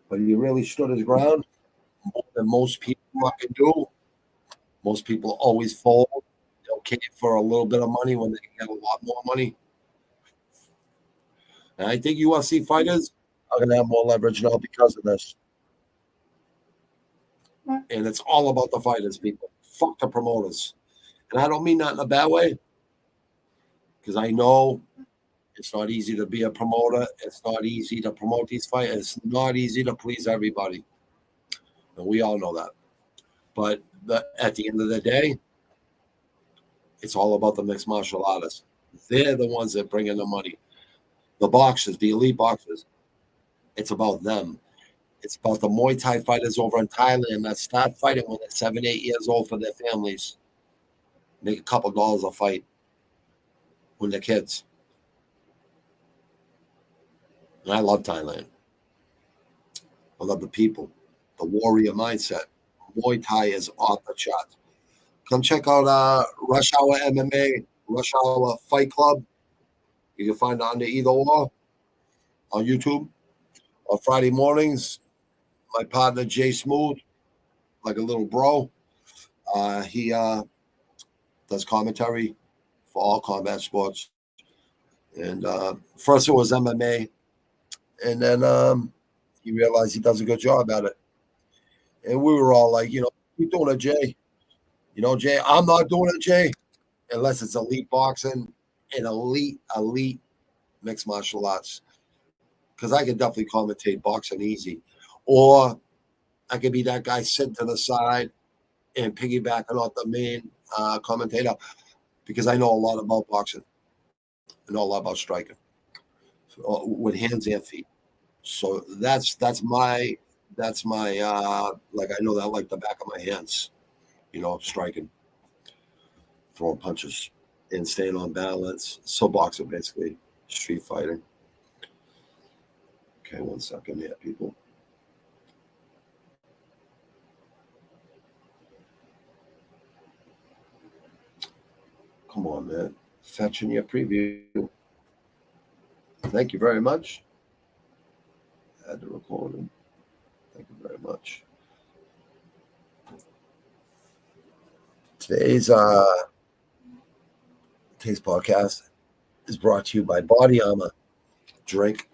but he really stood his ground more than most people fucking do. Most people always fold. They'll cave for a little bit of money when they can get a lot more money. And I think UFC fighters are going to have more leverage now because of this. And it's all about the fighters, people. Fuck the promoters. And I don't mean that in a bad way, because I know it's not easy to be a promoter. It's not easy to promote these fights. It's not easy to please everybody. And we all know that. But at the end of the day, it's all about the mixed martial artists. They're the ones that bring in the money. The boxers, the elite boxers, it's about them. It's about the Muay Thai fighters over in Thailand that start fighting when they're 7, 8 years old for their families. Make a couple dollars a fight when they're kids. And I love Thailand. I love the people, the warrior mindset. Muay Thai is off the charts. Come check out Rush Hour MMA, Rush Hour Fight Club. You can find it under either or on YouTube. On Friday mornings, my partner Jay Smooth, like a little bro, he does commentary for all combat sports. And first it was MMA, and then he realized he does a good job at it. And we were all like, you're doing it, Jay. Jay, I'm not doing it, Jay, unless it's elite boxing and elite mixed martial arts. Because I can definitely commentate boxing easy. Or I could be that guy sitting to the side and piggybacking off the main commentator, because I know a lot about boxing. I know a lot about striking with hands and feet. So that's my like, I know that like the back of my hands, striking, throwing punches, and staying on balance. So boxing, basically, street fighting. Okay, 1 second here, people. Come on, man. Fetching your preview. Thank you very much. Add the recording. Thank you very much. Today's podcast is brought to you by Body Armor. Drink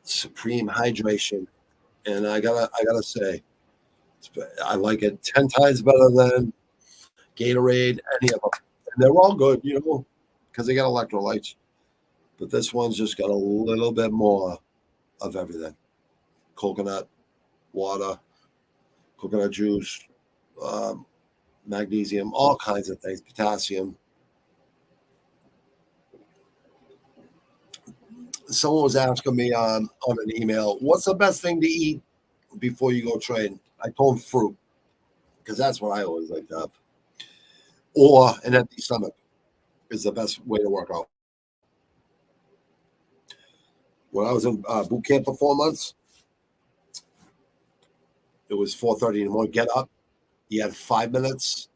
supreme hydration, and I gotta say, I like it 10 times better than Gatorade, any of them, and they're all good, because they got electrolytes. But this one's just got a little bit more of everything: coconut water, coconut juice, magnesium, all kinds of things, potassium. Someone was asking me on an email, what's the best thing to eat before you go train? I told them fruit, because that's what I always like to have. Or an empty stomach is the best way to work out. When I was in boot camp for 4 months, it was 4:30 in the morning. Get up. You had 5 minutes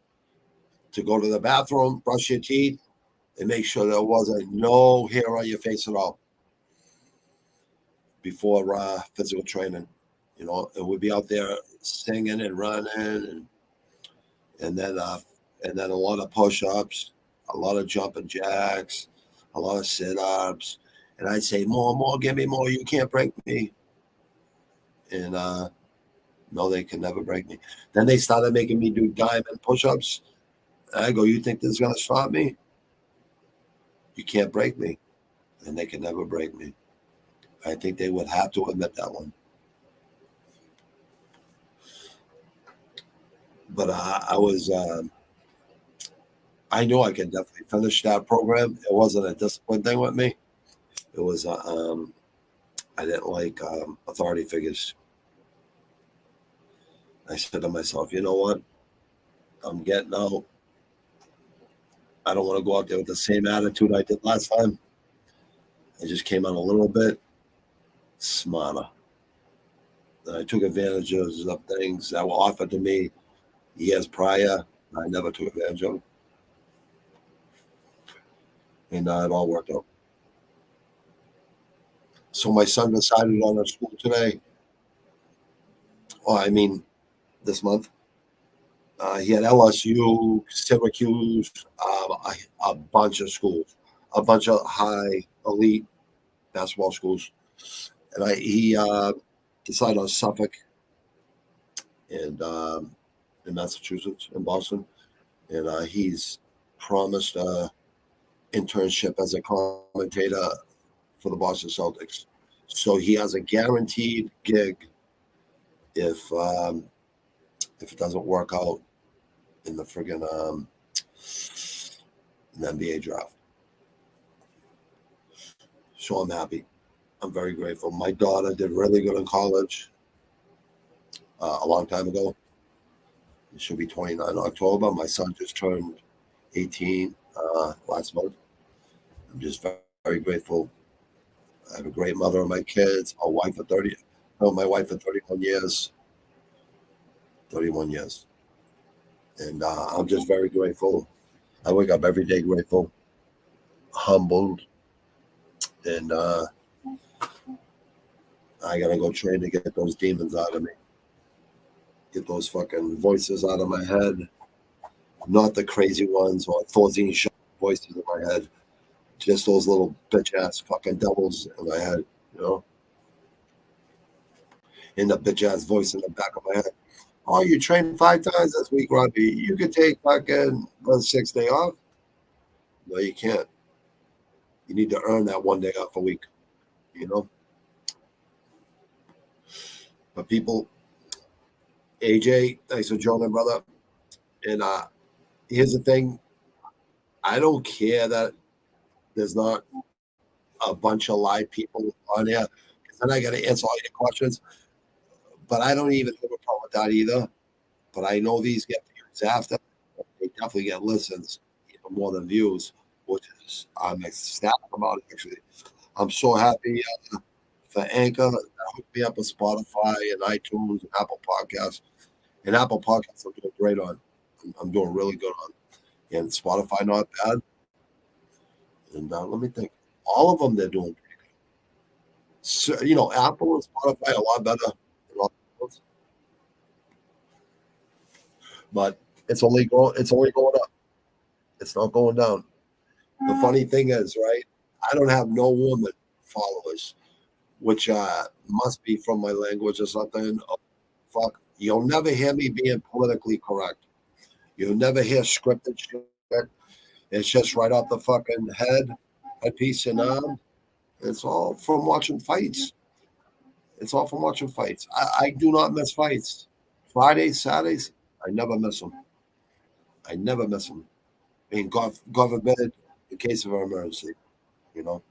to go to the bathroom, brush your teeth, and make sure there wasn't no hair on your face at all before physical training. And we'd be out there singing and running, and then a lot of push-ups, a lot of jumping jacks, a lot of sit-ups. And I'd say, more, give me more. You can't break me. And no, they can never break me. Then they started making me do diamond push-ups. And I go, you think this is going to stop me? You can't break me. And they can never break me. I think they would have to admit that one. But I knew I could definitely finish that program. It wasn't a discipline thing with me. It was, I didn't like authority figures. I said to myself, you know what? I'm getting out. I don't want to go out there with the same attitude I did last time. I just came out a little bit smarter. And I took advantage of things that were offered to me years prior. I never took advantage of them. And it all worked out. So my son decided on a school today. This month. He had LSU, Syracuse, a bunch of schools, a bunch of high elite basketball schools. And he decided on Suffolk and in Massachusetts, in Boston. And he's promised an internship as a commentator for the Boston Celtics. So he has a guaranteed gig if it doesn't work out in the friggin' in the NBA draft. So I'm happy. I'm very grateful. My daughter did really good in college a long time ago. She'll be 29 in October. My son just turned 18 last month. I'm just very, very grateful. I have a great mother and my kids, my wife for 31 years. 31 years. And I'm just very grateful. I wake up every day grateful, humbled, and I got to go train to get those demons out of me. Get those fucking voices out of my head. Not the crazy ones or Thorstein voices in my head. Just those little bitch-ass fucking devils in my head, And the bitch-ass voice in the back of my head. Oh, you trained 5 times this week, Robbie. You could take fucking a 6 day off. No, you can't. You need to earn that 1 day off a week, But people, AJ, thanks for joining, brother. And here's the thing. I don't care that there's not a bunch of live people on here, because then I got to answer all your questions. But I don't even have a problem with that either. But I know these get views after. They definitely get listens, even more than views, which is I'm ecstatic about it, actually. I'm so happy for Anchor that hooked me up with Spotify and iTunes and Apple Podcasts. And Apple Podcasts I'm doing great on. I'm doing really good on. And Spotify not bad. And let me think. All of them, they're doing pretty good. So, Apple and Spotify are a lot better than all the others. But It's only going up. It's not going down. The funny thing is, right? I don't have no woman followers, which must be from my language or something. Oh, fuck. You'll never hear me being politically correct. You'll never hear scripted shit. It's just right off the fucking headpiece and arm. It's all from watching fights. It's all from watching fights. I do not miss fights. Fridays, Saturdays, I never miss them. I never miss them. I mean, God forbid, in case of an emergency, you know.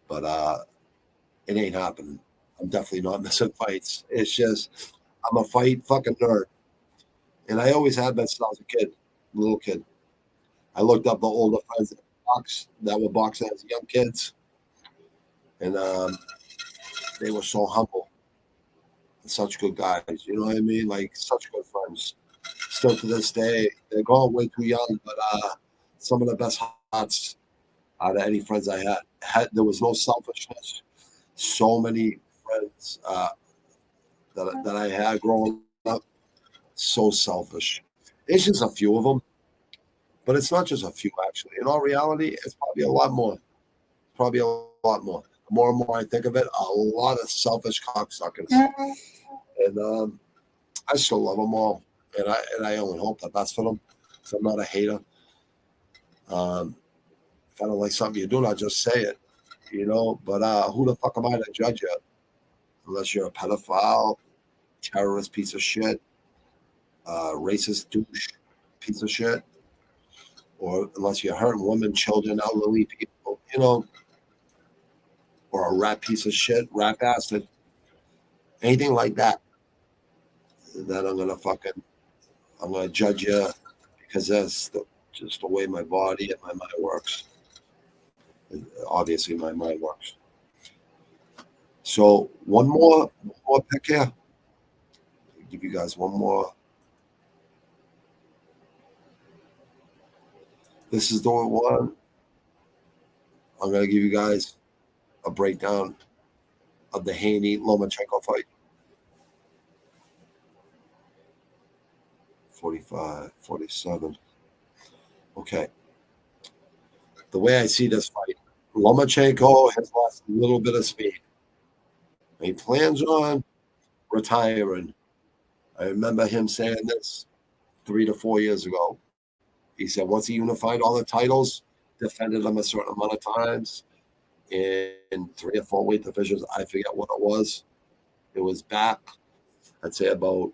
But it ain't happening. I'm definitely not missing fights. It's just I'm a fight fucking nerd, and I always have been since I was a kid, little kid. I looked up the older friends that were boxing as young kids, and they were so humble, and such good guys. You know what I mean? Like such good friends. Still to this day, they're gone way too young, but some of the best hearts out of any friends I had. There was no selfishness. So many friends that I had growing up, so selfish. It's just a few of them, but it's not just a few actually. In all reality, it's probably a lot more. Probably a lot more. The more and more I think of it, a lot of selfish cocksuckers, and I still love them all, and I only hope the best for them. So I'm not a hater. If I don't like something you do, I'll just say it, you know. But who the fuck am I to judge you? Unless you're a pedophile, terrorist piece of shit, racist douche piece of shit, or unless you're hurting women, children, elderly people, you know, or a rat piece of shit, rat bastard, anything like that. Then I'm gonna judge you because that's just the way my body and my mind works. And obviously, my mind works. So one more pick here. I'll give you guys one more. This is the one. I'm gonna give you guys a breakdown of the Haney Lomachenko fight. 45, 47. Okay. The way I see this fight, Lomachenko has lost a little bit of speed. He plans on retiring. I remember him saying this 3 to 4 years ago. He said once he unified all the titles, defended them a certain amount of times in 3 or 4 weight divisions. I forget what it was. It was back, I'd say about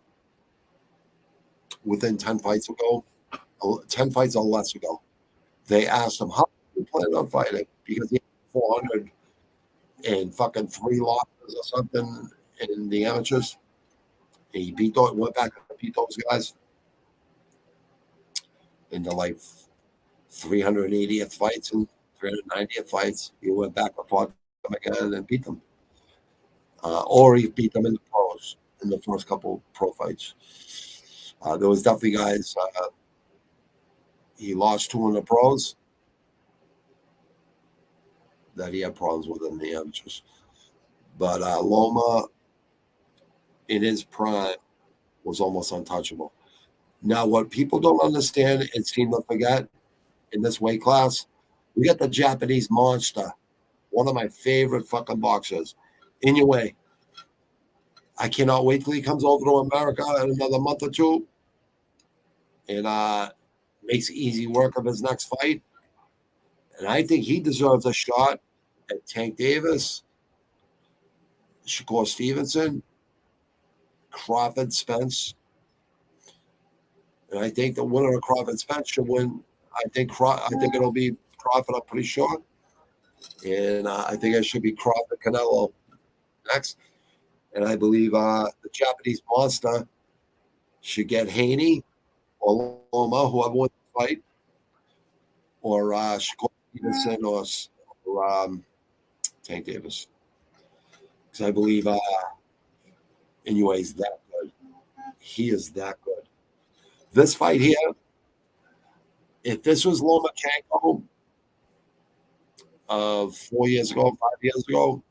within 10 fights ago, 10 fights or less ago. They asked him, how do you plan on fighting? Because he had 400 and fucking 3 losses or something in the amateurs. And he went back and beat those guys into like 380th fights and 390th fights. He went back and fought them again and beat them. Or he beat them in the pros in the first couple pro fights. There was definitely guys. He lost 2 in the pros that he had problems with in the amateurs. But Loma, in his prime, was almost untouchable. Now, what people don't understand and seem to forget in this weight class, we got the Japanese monster, one of my favorite fucking boxers, Inoue. I cannot wait till he comes over to America in another month or two and makes easy work of his next fight. And I think he deserves a shot at Tank Davis, Shakur Stevenson, Crawford Spence. And I think the winner of Crawford Spence should win. I think it'll be Crawford, I'm pretty sure. And I think it should be Crawford Canelo next. And I believe the Japanese monster should get Haney or Loma, whoever wins the fight, or Shakur Stevenson or Tank Davis. Because I believe Inoue is that good. He is that good. This fight here, if this was Lomachenko of 4 years ago, 5 years ago,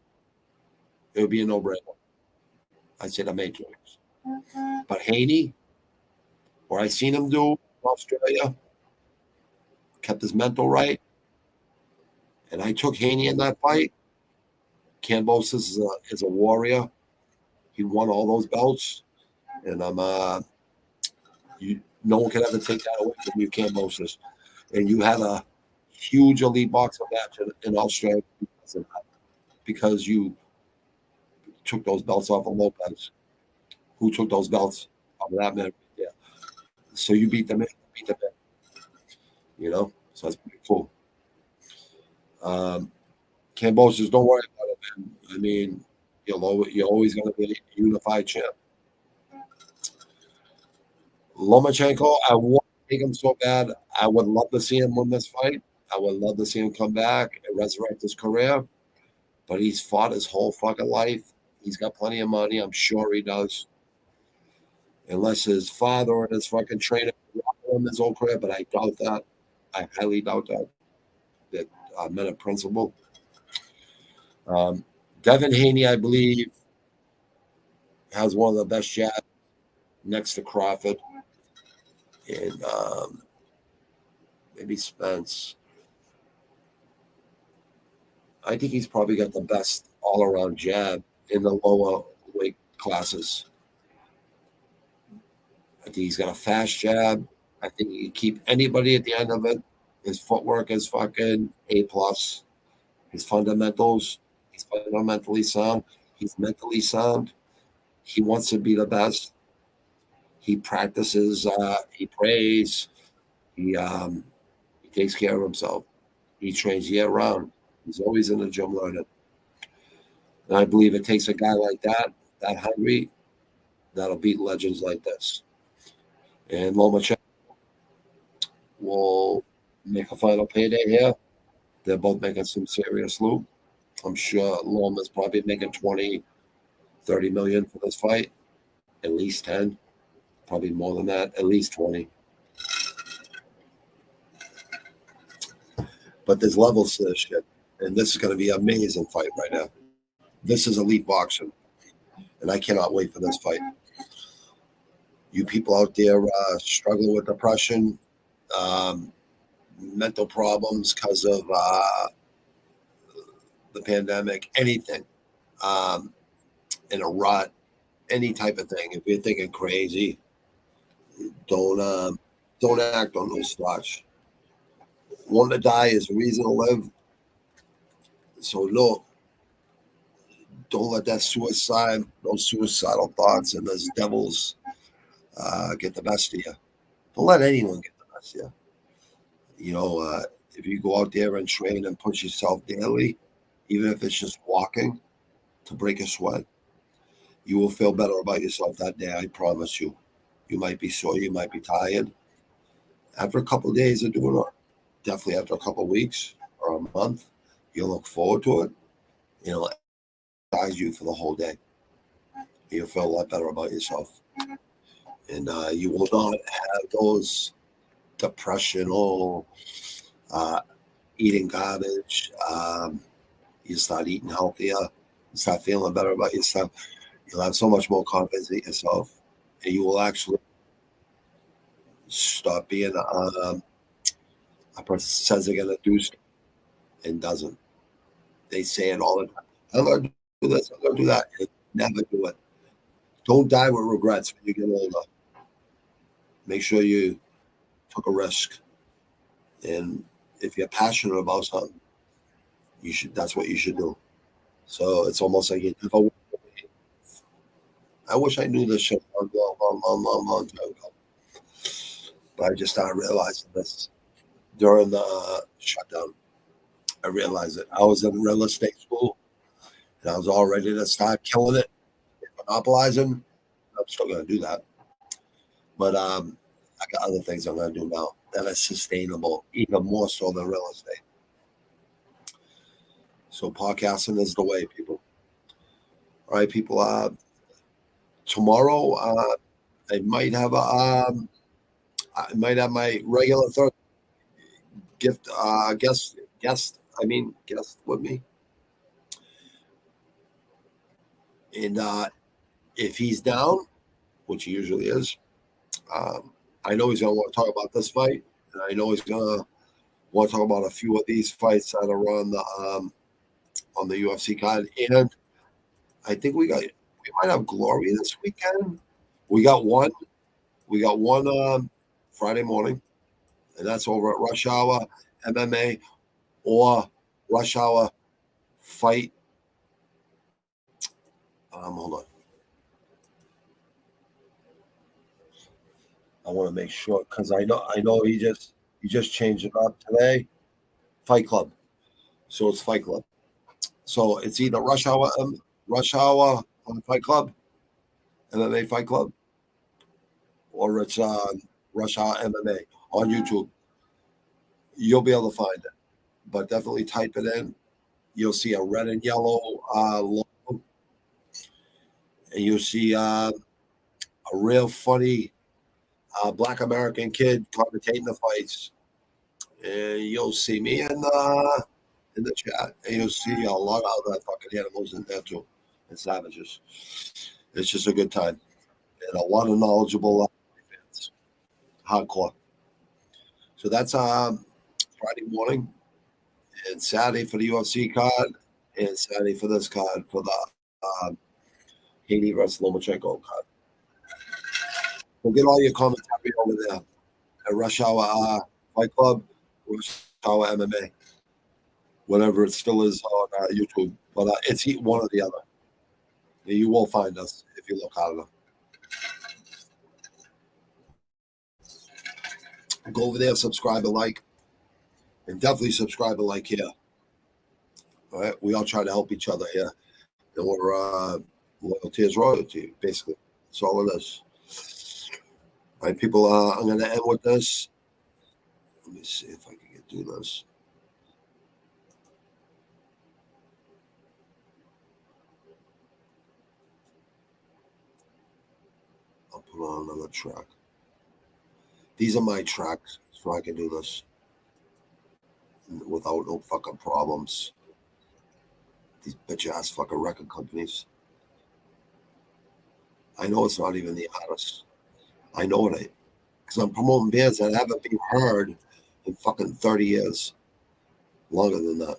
it would be a no-brainer. I'd say the Matrix. But Haney, what I seen him do in Australia, kept his mental right, and I took Haney in that fight. Kambosos is a warrior. He won all those belts, and no one can ever take that away from you, Kambosos. And you had a huge elite boxing match in Australia because you took those belts off of Lopez. Who took those belts off of that man? Yeah. So you beat them in, So that's pretty cool. Kambosos, don't worry about it, man. I mean, you're always going to be a unified champ. Lomachenko, I want to take him so bad. I would love to see him win this fight. I would love to see him come back and resurrect his career. But he's fought his whole fucking life. He's got plenty of money. I'm sure he does. Unless his father or his fucking trainer him his whole career, but I doubt that. I highly doubt that. That men of principle. Devin Haney, I believe, has one of the best jabs next to Crawford. And maybe Spence. I think he's probably got the best all-around jab in the lower weight classes. I think he's got a fast jab. I think he can keep anybody at the end of it. His footwork is fucking A+. His fundamentals, he's fundamentally sound. He's mentally sound. He wants to be the best. He practices. He prays. He takes care of himself. He trains year round. He's always in the gym learning. And I believe it takes a guy like that hungry, that'll beat legends like this. And Lomachenko will make a final payday here. They're both making some serious loot. I'm sure Loma's probably making 20, 30 million for this fight. At least 10. Probably more than that. At least 20. But there's levels to this shit. And this is going to be an amazing fight right now. This is elite boxing. And I cannot wait for this fight. You people out there struggling with depression, mental problems because of the pandemic, anything, in a rut, any type of thing. If you're thinking crazy, don't act on those thoughts. Want to die is a reason to live. So don't let that those suicidal thoughts and those devils get the best of you. Don't let anyone get the best of you. If you go out there and train and push yourself daily, even if it's just walking to break a sweat, you will feel better about yourself that day. I promise you. You might be sore, you might be tired. After a couple of days of doing it, definitely after a couple of weeks or a month, you'll look forward to it. It'll energize you for the whole day. You'll feel a lot better about yourself. And you will not have those depressional, eating garbage. You start eating healthier. You start feeling better about yourself. You'll have so much more confidence in yourself. And you will actually stop being a person says they're going to do stuff and doesn't. They say it all the time. I'm going to do this. I'm going to do that. And never do it. Don't die with regrets when you get older. Make sure you took a risk. And if you're passionate about something, that's what you should do. So it's almost like you never. I wish I knew this shit a long time ago. But I just started realizing this during the shutdown. I realized it. I was in real estate school, and I was all ready to start killing it, monopolizing. I'm still going to do that. But I got other things I'm going to do now that are sustainable, even more so than real estate. So podcasting is the way, people. All right, people. Tomorrow, I might have my regular third guest with me. And if he's down, which he usually is, I know he's going to want to talk about this fight. And I know he's going to want to talk about a few of these fights that are on the UFC card. And I think we might have Glory this weekend. We got one Friday morning, and that's over at Rush Hour MMA or Rush Hour Fight. Hold on. I want to make sure because I know he just changed it up today. Fight Club. So it's Fight Club. So it's either Rush Hour on Fight Club, MMA Fight Club, or it's Rush Hour MMA on YouTube. You'll be able to find it, but definitely type it in. You'll see a red and yellow logo, and you'll see a real funny Black American kid commentating the fights. And you'll see me in the chat, and you'll see a lot of other fucking animals in there too, and savages. It's just a good time, and a lot of knowledgeable fans, hardcore. So that's Friday morning, and Saturday for the UFC card, and Saturday for this card for the Haney versus Lomachenko card. So get all your commentary over there at Rush Hour Fight Club, Rush Hour MMA, whatever it still is on YouTube. But it's one or the other. You will find us if you look hard enough. Go over there, subscribe and like. And definitely subscribe and like here. All right? We all try to help each other here. And we're loyalty is royalty, basically. That's all it is. All right, people, I'm going to end with this. Let me see if I can get through this. I'll put on another track. These are my tracks, so I can do this without no fucking problems. These bitch-ass fucking record companies. I know it's not even the artists. I know it ain't. Because I'm promoting bands that haven't been heard in fucking 30 years. Longer than that.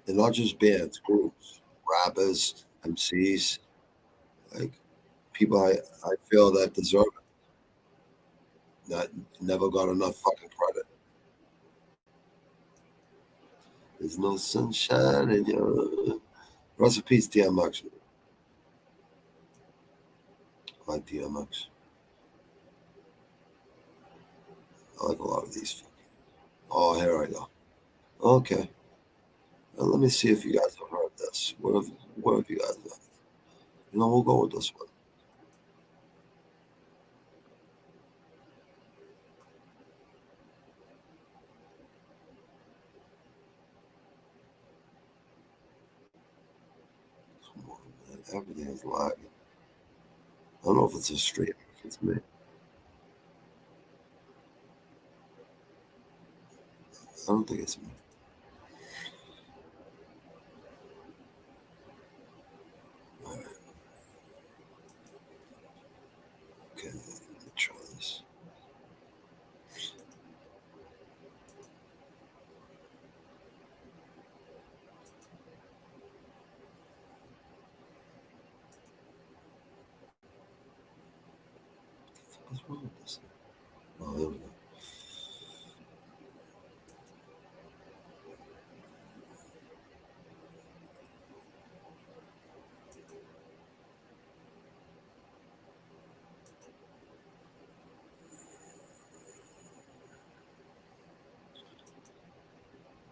And not just bands, groups, rappers, MCs, like people I feel that deserve it. That never got enough fucking credit. There's no sunshine in your... Rest in peace, DMX. I like DMX. I like a lot of these. Oh, here I go. Okay. Now let me see if you guys have heard this. What have you guys done? You know, we'll go with this one. Come on, man. Everything is lagging. I don't know if it's a stream, if it's me. I don't think it's me. All right. Okay, let me try this. What's wrong with this thing? Oh, there we go.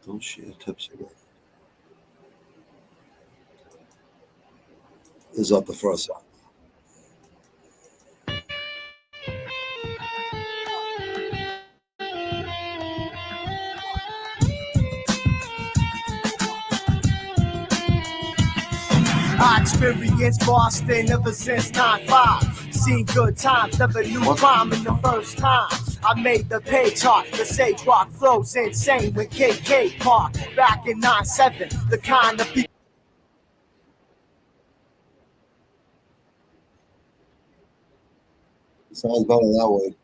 Don't share tips again. This is up the first side. I experienced Boston ever since 9-5. Seen good times, never knew crime in the first time. I made the page hard, the sage rock flows insane when KK parked back in 9-7. The kind of people Sounds better that way.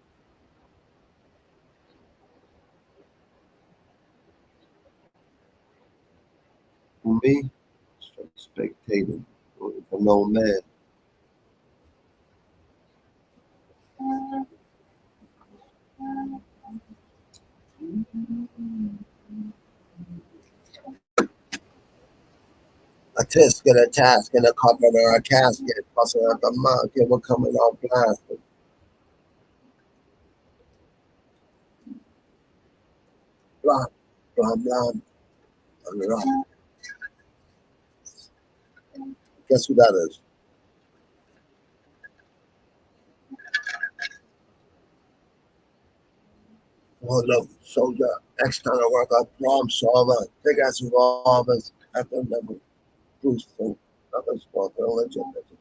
For me, spectating for no man. A tisk and a task and a cover or a casket, busting out the market, we're coming out blasted. Blah, blah, blah. I mean, guess who that is? Well, no, soldier, external worker, problem solver, big ass revolvers, at the level, Bruce Folk, nothing sport, religion, bitches.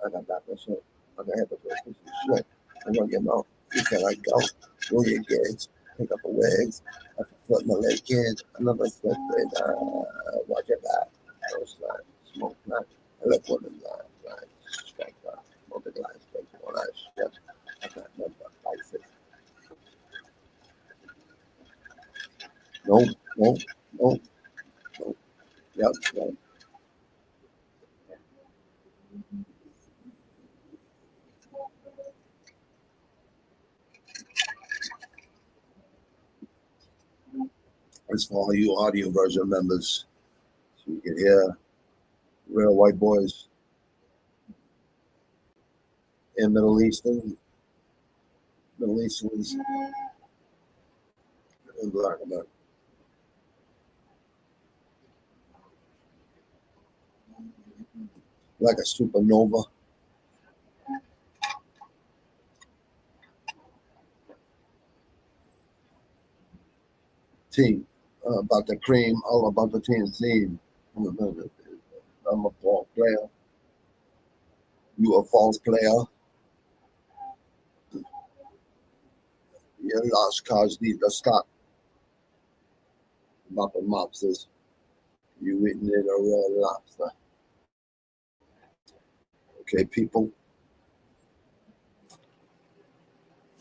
I got that shit. I got hit with this piece of shit. I'm gonna get no, you can I go, do your gigs, pick up a wigs, I can flip my leg kids, another flip it, watch your back, first line, smoke plant, I look one in line, line, strike line, multi-line, strike, all that shit. I got nothing but vices. Nope, nope, nope, nope. Yep, yep. It's for all you audio version members. So you can hear real white boys and Middle Easterns and black America. Like a supernova. Team. About the cream, all about the team scene. I'm a ball player. You a false player. Your lost cause need to stop. About the mobsters. You eating it a real lobster. Okay, people.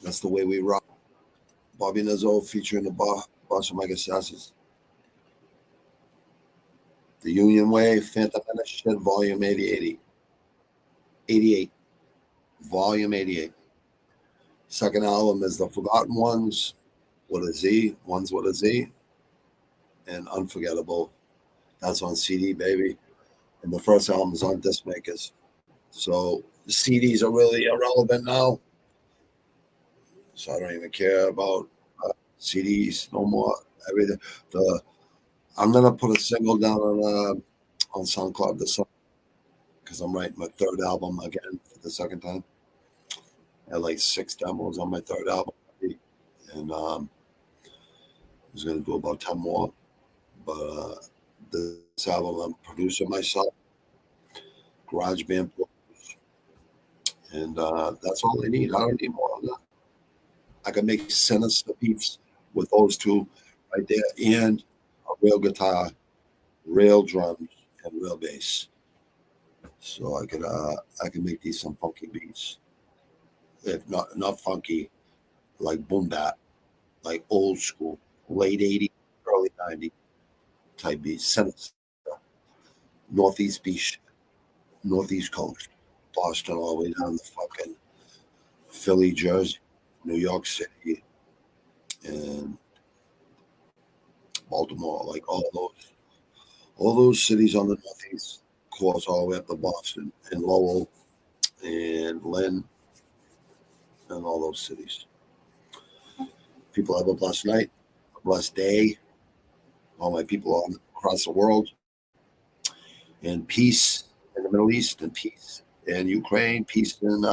That's the way we rock. Bobby Nazo featuring the boss of Mike Assassins. The Union Way, Phantom Menace, Volume 88. 88. Volume 88. Second album is The Forgotten Ones with a Z, Ones with a Z, and Unforgettable. That's on CD, baby. And the first album is on Disc Makers. So the CDs are really irrelevant now. So I don't even care about CDs no more. Everything. I'm gonna put a single down on SoundCloud this summer because I'm writing my third album again for the second time. I had like 6 demos on my third album, and I was gonna do about 10 more. But this album I'm producing myself, garage band, and that's all I need. I don't need more than that. I can make sinister beats with those two right there, and a real guitar, real drums, and real bass. So I can make these some funky beats. If not funky, like boom bap, like old school, late '80s, early '90s type beats. Sinister, Northeast Beach, Northeast Coast, Boston, all the way down to fucking Philly, Jersey, New York City, and Baltimore, like all those cities on the Northeast coast, all the way up to Boston and Lowell and Lynn and all those cities. People have a blessed night, a blessed day. All my people all across the world, and peace in the Middle East, and peace in Ukraine, peace in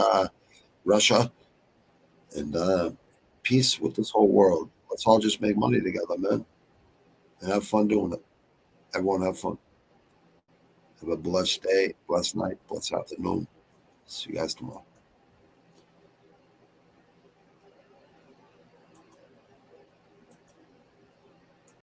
Russia, and peace with this whole world. Let's all just make money together, man, and have fun doing it. Everyone have fun. Have a blessed day, blessed night, blessed afternoon. See you guys tomorrow.